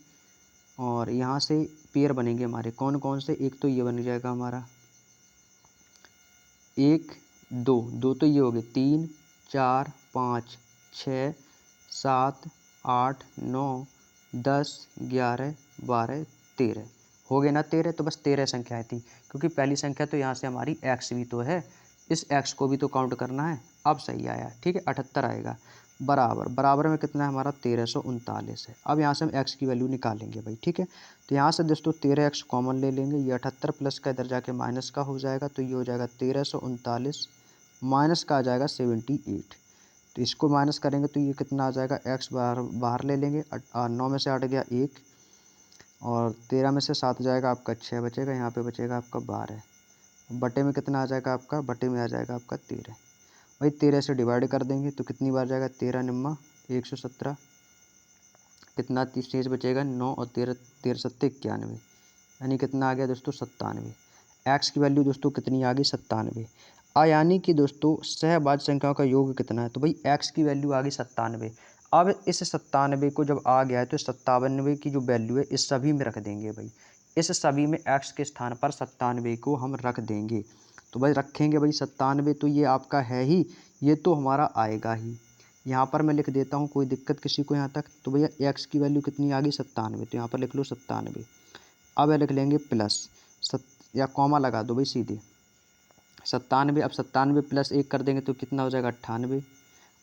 और यहाँ से पेयर बनेंगे हमारे, कौन कौन से, एक तो ये बन जाएगा हमारा 1 2, दो तो ये हो गए, 3 4 5 6 7 8 9 10 11 12 13 हो गए ना 13, तो बस 13 संख्याएँ थी, क्योंकि पहली संख्या तो यहाँ से हमारी x भी तो है, इस x को भी तो काउंट करना है। अब सही आया, ठीक है 78 आएगा, बराबर में कितना है हमारा 1339 है। अब यहाँ से हम x की वैल्यू निकालेंगे भाई, ठीक है। तो यहाँ से दोस्तों 13x कॉमन ले लेंगे, ये 78 प्लस का इधर जाके माइनस का हो जाएगा, तो ये हो जाएगा 1339 माइनस का आ जाएगा 78। तो इसको माइनस करेंगे तो ये कितना आ जाएगा, x बाहर ले लेंगे, 9 में से 8 गया 1 और 13 में से 7 जाएगा आपका 6 बचेगा, यहाँ पे बचेगा आपका 12, बटे में कितना आ जाएगा आपका, बटे में आ जाएगा आपका 13। भाई 13 से डिवाइड कर देंगे तो कितनी बार जाएगा, 13 निम्मा 117, कितना 30 शेष बचेगा 9 और 13 13 सत्ते 91, यानी कितना आ गया दोस्तों 97। एक्स की वैल्यू दोस्तों कितनी आ गई 97। यानी कि दोस्तों सहभाज्य संख्याओं का योग कितना है, तो भाई एक्स की वैल्यू आ गई 97। अब इस 97 को जब आ गया है तो 97 की जो वैल्यू है इस सभी में रख देंगे भाई, इस सभी में एक्स के स्थान पर 97 को हम रख देंगे। तो भाई रखेंगे भाई 97, तो ये आपका है ही, ये तो हमारा आएगा ही। यहाँ पर मैं लिख देता हूँ, कोई दिक्कत किसी को यहाँ तक, तो भैया एक्स की वैल्यू कितनी आ गई 97, तो यहाँ पर लिख लो 97। अब लिख लेंगे प्लस या कॉमा लगा दो भाई सीधे 97। अब 97 प्लस 1 कर देंगे तो कितना हो जाएगा 98,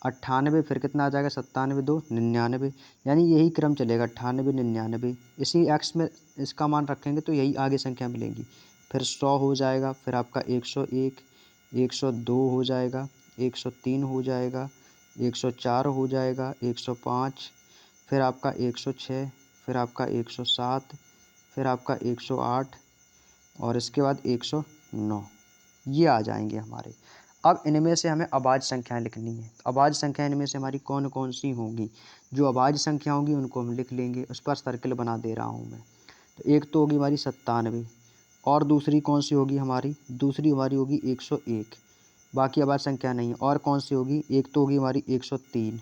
98 फिर कितना आ जाएगा 97 2 99, यानी यही क्रम चलेगा 98 99, इसी एक्स में इसका मान रखेंगे तो यही आगे संख्या मिलेंगी। फिर 100 हो जाएगा, फिर आपका 101 102 हो जाएगा, 103 हो जाएगा, 104 हो जाएगा, 105, फिर आपका 106, फिर आपका 107, फिर आपका 108 और इसके बाद 109, ये आ जाएंगे हमारे। अब इनमें से हमें अभाज्य संख्याएं लिखनी है। अभाज्य संख्याएं इनमें से हमारी कौन कौन सी होंगी, जो अभाज्य संख्या होंगी उनको हम लिख लेंगे, उस पर सर्कल बना दे रहा हूँ मैं। तो एक तो होगी हमारी 97 और दूसरी कौन सी होगी हमारी, दूसरी हमारी होगी 101, बाकी अभाज्य संख्या नहीं है। और कौन सी होगी, एक तो होगी हमारी 103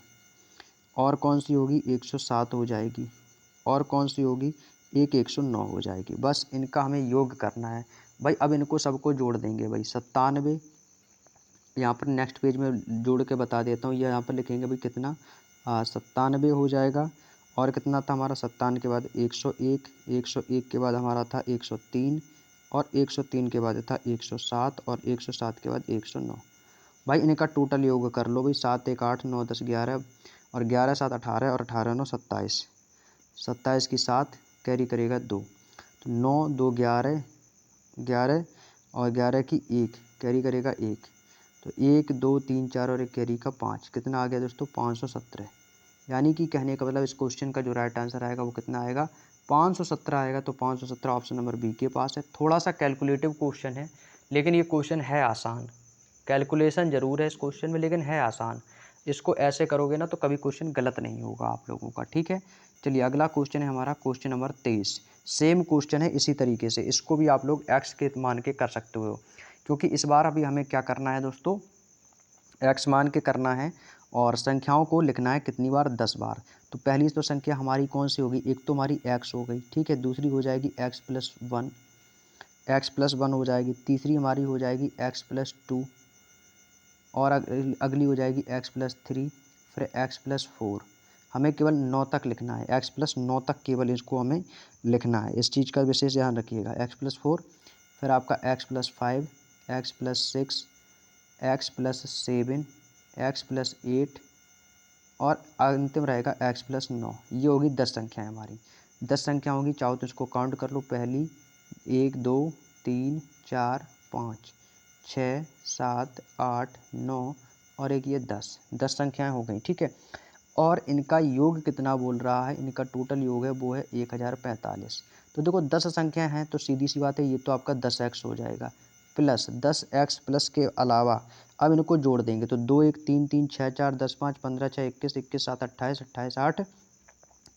और कौन सी होगी 107 हो जाएगी और कौन सी होगी एक 109 हो जाएगी। बस इनका हमें योग करना है भाई। अब इनको सबको जोड़ देंगे भाई 97, यहाँ पर नेक्स्ट पेज में जोड़ के बता देता हूँ, ये यहाँ पर लिखेंगे भाई कितना 97 हो जाएगा। और कितना था हमारा 97 के बाद 101, 101 के बाद हमारा था 103 और 103 के बाद था 107 और 107 के बाद 109। भाई इनका टोटल योग कर लो भाई, 7 1 8 9 10 11 और 11 7 18 और 18 9 27, 27 की 7 कैरी करेगा 2, तो 9 2 11 11 और 11 की 1 कैरी करेगा 1, तो 1 2 3 4 और 1 कैरी का 5, कितना आ गया दोस्तों 517। यानी कि कहने का मतलब इस क्वेश्चन का जो राइट आंसर आएगा वो कितना आएगा 517 आएगा। तो 517 ऑप्शन नंबर बी के पास है। थोड़ा सा कैलकुलेटिव क्वेश्चन है, लेकिन ये क्वेश्चन है आसान, कैलकुलेशन ज़रूर है इस क्वेश्चन में लेकिन है आसान। इसको ऐसे करोगे ना तो कभी क्वेश्चन गलत नहीं होगा आप लोगों का, ठीक है। चलिए अगला क्वेश्चन है हमारा क्वेश्चन नंबर 23। सेम क्वेश्चन है इसी तरीके से, इसको भी आप लोग एक्स के मान के कर सकते हो, क्योंकि इस बार अभी हमें क्या करना है दोस्तों, एक्स मान के करना है और संख्याओं को लिखना है कितनी बार 10 बार। तो पहली तो संख्या हमारी कौन सी होगी, एक तो हमारी एक्स हो गई, ठीक है, दूसरी हो जाएगी एक्स प्लस 1, एक्स प्लस 1 हो जाएगी, तीसरी हमारी हो जाएगी एक्स प्लस 2 और अगली हो जाएगी एक्स प्लस 3, फिर एक्स प्लस 4। हमें केवल 9 तक लिखना है, एक्स प्लस 9 तक केवल इसको हमें लिखना है, इस चीज़ का विशेष ध्यान रखिएगा। एक्स प्लस 4, फिर आपका x plus 5, x plus 6, x plus 7, x plus 8 और अंतिम रहेगा एक्स प्लस 9। ये होगी 10 संख्याएँ हमारी, 10 संख्या होगी। चाहो तो इसको काउंट कर लो, पहली 1 2 3 4 5 6, 7, 8, 9 और एक ये 10 संख्याएं हो गई। ठीक है, और इनका योग कितना बोल रहा है, इनका टोटल योग है वो है 1045। तो देखो 10 संख्या हैं तो सीधी सी बात है ये तो आपका 10x हो जाएगा, प्लस 10x प्लस के अलावा अब इनको जोड़ देंगे तो 2 1 3 3 6 4 10 5 15 6 21 21 7 28 28 8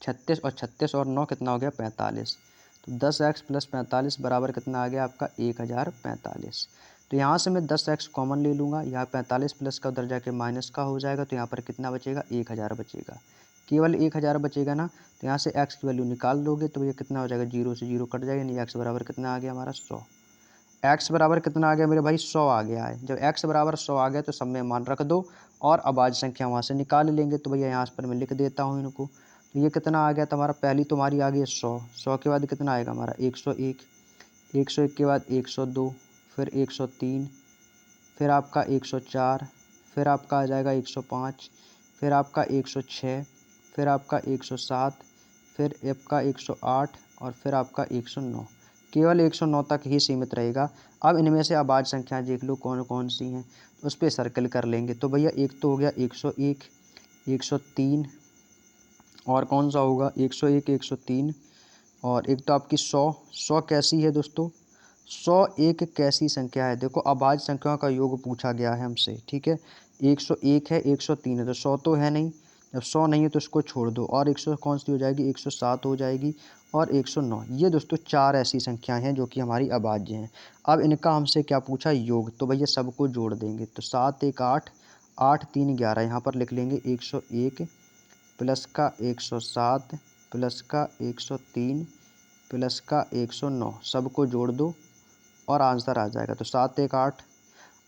36 और 36 और 9 कितना हो गया 45। तो 10x प्लस 45 बराबर कितना आ गया आपका 1045। तो यहाँ से मैं 10x कॉमन ले लूँगा, यहाँ 45 प्लस का उधर जाके माइनस का हो जाएगा तो यहाँ पर कितना बचेगा 1000 बचेगा, केवल 1000 बचेगा ना। तो यहाँ से x की वैल्यू निकाल लोगे तो ये कितना हो जाएगा, 0 से 0 कट जाएगा, यानी x बराबर कितना आ गया हमारा 100। x बराबर कितना आ गया मेरे भाई 100 आ गया है। जब x बराबर 100 आ गया तो सब में मान रख दो और अभाज्य संख्या वहाँ से निकाल लेंगे। तो भैया यहाँ पर मैं लिख देता हूँ इनको। तो ये कितना आ गया तुम्हारा, पहली तुम्हारी आ गई 100, 100 के बाद कितना आएगा हमारा 101, 101 के बाद 102, फिर 103, फिर आपका 104, फिर आपका आ जाएगा 105, फिर आपका 106, फिर आपका 107, फिर आपका 108 और फिर आपका 109। केवल 109 तक ही सीमित रहेगा। अब इनमें से अभाज्य संख्या देख लो कौन कौन सी हैं, उस पर सर्कल कर लेंगे। तो भैया एक तो हो गया 101, 103 और कौन सा होगा 101, 103 और एक तो आपकी 100। 100 कैसी है दोस्तों, 100 एक कैसी संख्या है, देखो अभाज्य संख्याओं का योग पूछा गया है हमसे। ठीक है, 101 है, 103 है, तो 100 तो है नहीं। जब 100 नहीं है तो इसको छोड़ दो और 100 कौन सी हो जाएगी, 107 हो जाएगी और 109। ये दोस्तों चार ऐसी संख्याएं हैं जो कि हमारी अभाज्य हैं। अब इनका हमसे क्या पूछा, योग। तो भैया सबको जोड़ देंगे तो 7 1 8, 8 3 11, यहाँ पर लिख लेंगे 101 प्लस का 107 प्लस का 103 प्लस का 109, सबको जोड़ दो और आंसर आ जाएगा। तो 7 1 8,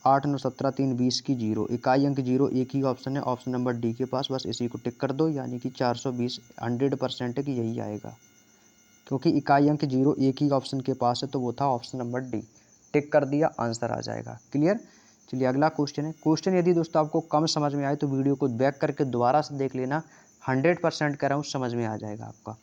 8 9 17 3 20 की 0, इकाई अंक 0 एक ही ऑप्शन है, ऑप्शन नंबर डी के पास, बस इसी को टिक कर दो, यानी कि 420 100% है कि यही आएगा, क्योंकि इकाई अंक 0 एक ही ऑप्शन के पास है तो वो था ऑप्शन नंबर डी। टिक कर दिया, आंसर आ जाएगा। क्लियर। चलिए अगला क्वेश्चन है। क्वेश्चन यदि दोस्तों आपको कम समझ में आए तो वीडियो को बैक करके दोबारा से देख लेना, 100% कह रहा हूँ समझ में आ जाएगा आपका।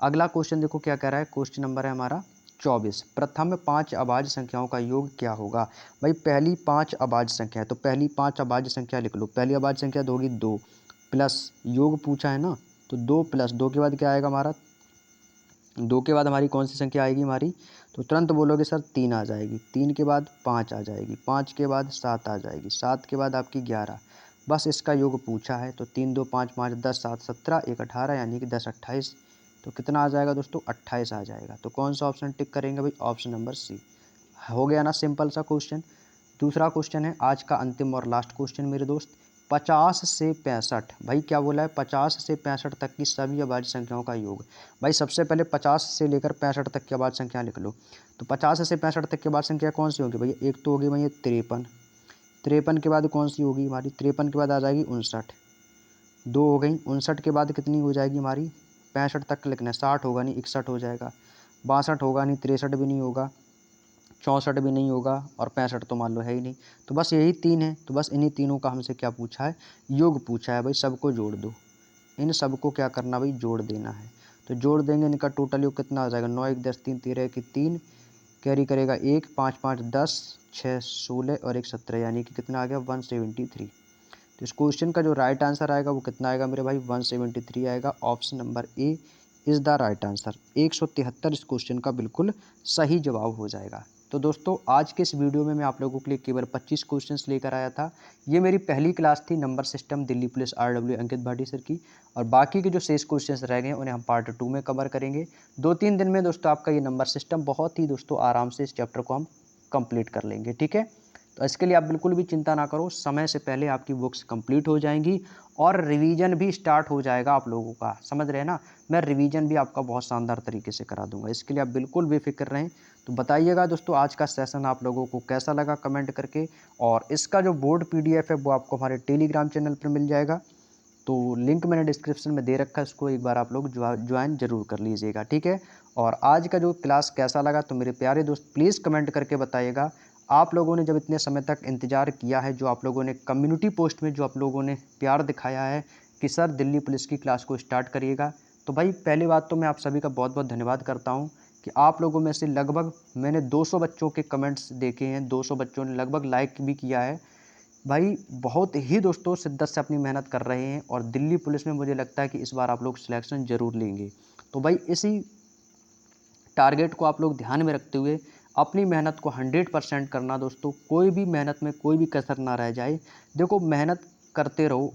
अगला क्वेश्चन देखो क्या कह रहा है, क्वेश्चन नंबर है हमारा 24। प्रथम 5 अभाज्य संख्याओं का योग क्या होगा। भाई पहली 5 अभाज्य संख्या है तो पहली 5 अभाज्य संख्या लिख लो। पहली अभाज्य संख्या तो होगी 2 प्लस योग पूछा है ना, तो 2 प्लस 2 के बाद क्या आएगा हमारा, 2 के बाद हमारी कौन सी संख्या आएगी हमारी, तो तुरंत बोलोगे सर 3 आ जाएगी, 3 के बाद 5 आ जाएगी, 5 के बाद 7 आ जाएगी, 7 के बाद आपकी 11। बस इसका योग पूछा है तो 3 2 5 5 10 7 17 1 18, यानी कि 10 28। तो कितना आ जाएगा दोस्तों, 28 आ जाएगा। तो कौन सा ऑप्शन टिक करेंगे भाई, ऑप्शन नंबर सी। हो गया ना सिंपल सा क्वेश्चन। दूसरा क्वेश्चन है आज का अंतिम और लास्ट क्वेश्चन मेरे दोस्त, 50 से 65। भाई क्या बोला है, 50 से 65 तक की सभी अभाज्य संख्याओं का योग। भाई सबसे पहले 50 से लेकर 65 तक की अभाज्य संख्या लिख लो। तो 50 से 65 तक की अभाज्य संख्या कौन सी होगी भैया, एक तो होगी भैया 53, 53 के बाद कौन सी होगी हमारी, 53 के बाद आ जाएगी 59, 2 हो गई, 59 के बाद कितनी हो जाएगी हमारी, 65 तक लिखना है, 60 होगा नहीं 61 हो जाएगा, 62 होगा नहीं, 63 भी नहीं होगा, 64 भी नहीं होगा और 65 तो मान लो है ही नहीं। तो बस यही 3 है, तो बस इन्हीं तीनों का हमसे क्या पूछा है, योग पूछा है। भाई सबको जोड़ दो, इन सबको क्या करना भाई, जोड़ देना है। तो जोड़ देंगे, इनका टोटल योग कितना आ जाएगा, 9 1 10 3 13 की 3 कैरी करेगा 1, 5 5 10 6 16 और 1 17, यानी कि कितना आ गया 173। तो इस क्वेश्चन का जो राइट आंसर आएगा वो कितना आएगा मेरे भाई, 173 आएगा। Option number A is the right answer. 173 इस क्वेश्चन का बिल्कुल सही जवाब हो जाएगा। तो दोस्तों आज के इस वीडियो में मैं आप लोगों के लिए केवल 25 क्वेश्चंस लेकर आया था। ये मेरी पहली क्लास थी number system Delhi police RW अंकित भाटी सर की, और बाकी के जो शेष क्वेश्चंस रह गए उन्हें हम पार्ट 2 में कवर करेंगे। 2-3 दिन में दोस्तों आपका ये नंबर सिस्टम बहुत ही दोस्तों आराम से इस चैप्टर को हम कंप्लीट कर लेंगे। ठीक है, तो इसके लिए आप बिल्कुल भी चिंता ना करो, समय से पहले आपकी बुक्स कंप्लीट हो जाएंगी और रिवीजन भी स्टार्ट हो जाएगा आप लोगों का, समझ रहे हैं ना। मैं रिवीजन भी आपका बहुत शानदार तरीके से करा दूंगा, इसके लिए आप बिल्कुल बेफिक्र रहें। तो बताइएगा दोस्तों आज का सेशन आप लोगों को कैसा लगा कमेंट करके, और इसका जो बोर्ड PDF है वो आपको हमारे टेलीग्राम चैनल पर मिल जाएगा। तो लिंक मैंने डिस्क्रिप्शन में दे रखा है, उसको एक बार आप लोग ज्वाइन जरूर कर लीजिएगा। ठीक है, और आज का जो क्लास कैसा लगा तो मेरे प्यारे दोस्त प्लीज़ कमेंट करके बताइएगा। आप लोगों ने जब इतने समय तक इंतज़ार किया है, जो आप लोगों ने कम्युनिटी पोस्ट में जो आप लोगों ने प्यार दिखाया है कि सर दिल्ली पुलिस की क्लास को स्टार्ट करिएगा, तो भाई पहली बात तो मैं आप सभी का बहुत बहुत धन्यवाद करता हूँ कि आप लोगों में से लगभग मैंने 200 बच्चों के कमेंट्स देखे हैं, 200 बच्चों ने लगभग लाइक भी किया है। भाई बहुत ही दोस्तों शिद्दत से अपनी मेहनत कर रहे हैं और दिल्ली पुलिस में मुझे लगता है कि इस बार आप लोग सिलेक्शन ज़रूर लेंगे। तो भाई इसी टारगेट को आप लोग ध्यान में रखते हुए अपनी मेहनत को 100% करना दोस्तों। कोई भी मेहनत में कोई भी कसर ना रह जाए। देखो मेहनत करते रहो,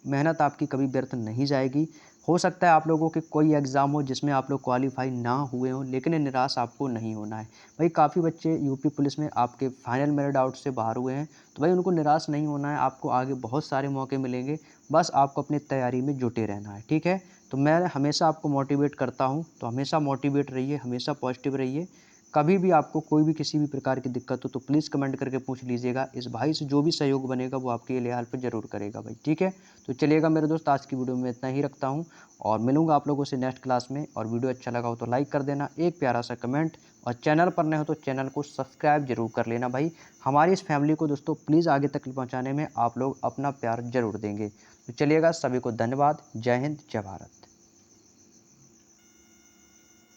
मेहनत आपकी कभी व्यर्थ नहीं जाएगी। हो सकता है आप लोगों के कोई एग्ज़ाम हो जिसमें आप लोग क्वालिफाई ना हुए हों, लेकिन निराश आपको नहीं होना है। भाई काफ़ी बच्चे यूपी पुलिस में आपके फाइनल मेरिट आउट से बाहर हुए हैं, तो भाई उनको निराश नहीं होना है। आपको आगे बहुत सारे मौके मिलेंगे, बस आपको अपनी तैयारी में जुटे रहना है, ठीक है। तो मैं हमेशा आपको मोटिवेट करता हूँ, तो हमेशा मोटिवेट रहिए, हमेशा पॉजिटिव रहिए। कभी भी आपको कोई भी किसी भी प्रकार की दिक्कत हो तो प्लीज़ कमेंट करके पूछ लीजिएगा। इस भाई से जो भी सहयोग बनेगा वो आपके लिए हेल्प ज़रूर करेगा भाई, ठीक है। तो चलिएगा मेरे दोस्त, आज की वीडियो में इतना ही रखता हूँ और मिलूंगा आप लोगों से नेक्स्ट क्लास में। और वीडियो अच्छा लगा हो तो लाइक कर देना, एक प्यारा सा कमेंट, और चैनल पर नए हो तो चैनल को सब्सक्राइब जरूर कर लेना भाई। हमारी इस फैमिली को दोस्तों प्लीज़ आगे तक पहुँचाने में आप लोग अपना प्यार जरूर देंगे। तो चलिएगा, सभी को धन्यवाद। जय हिंद, जय भारत।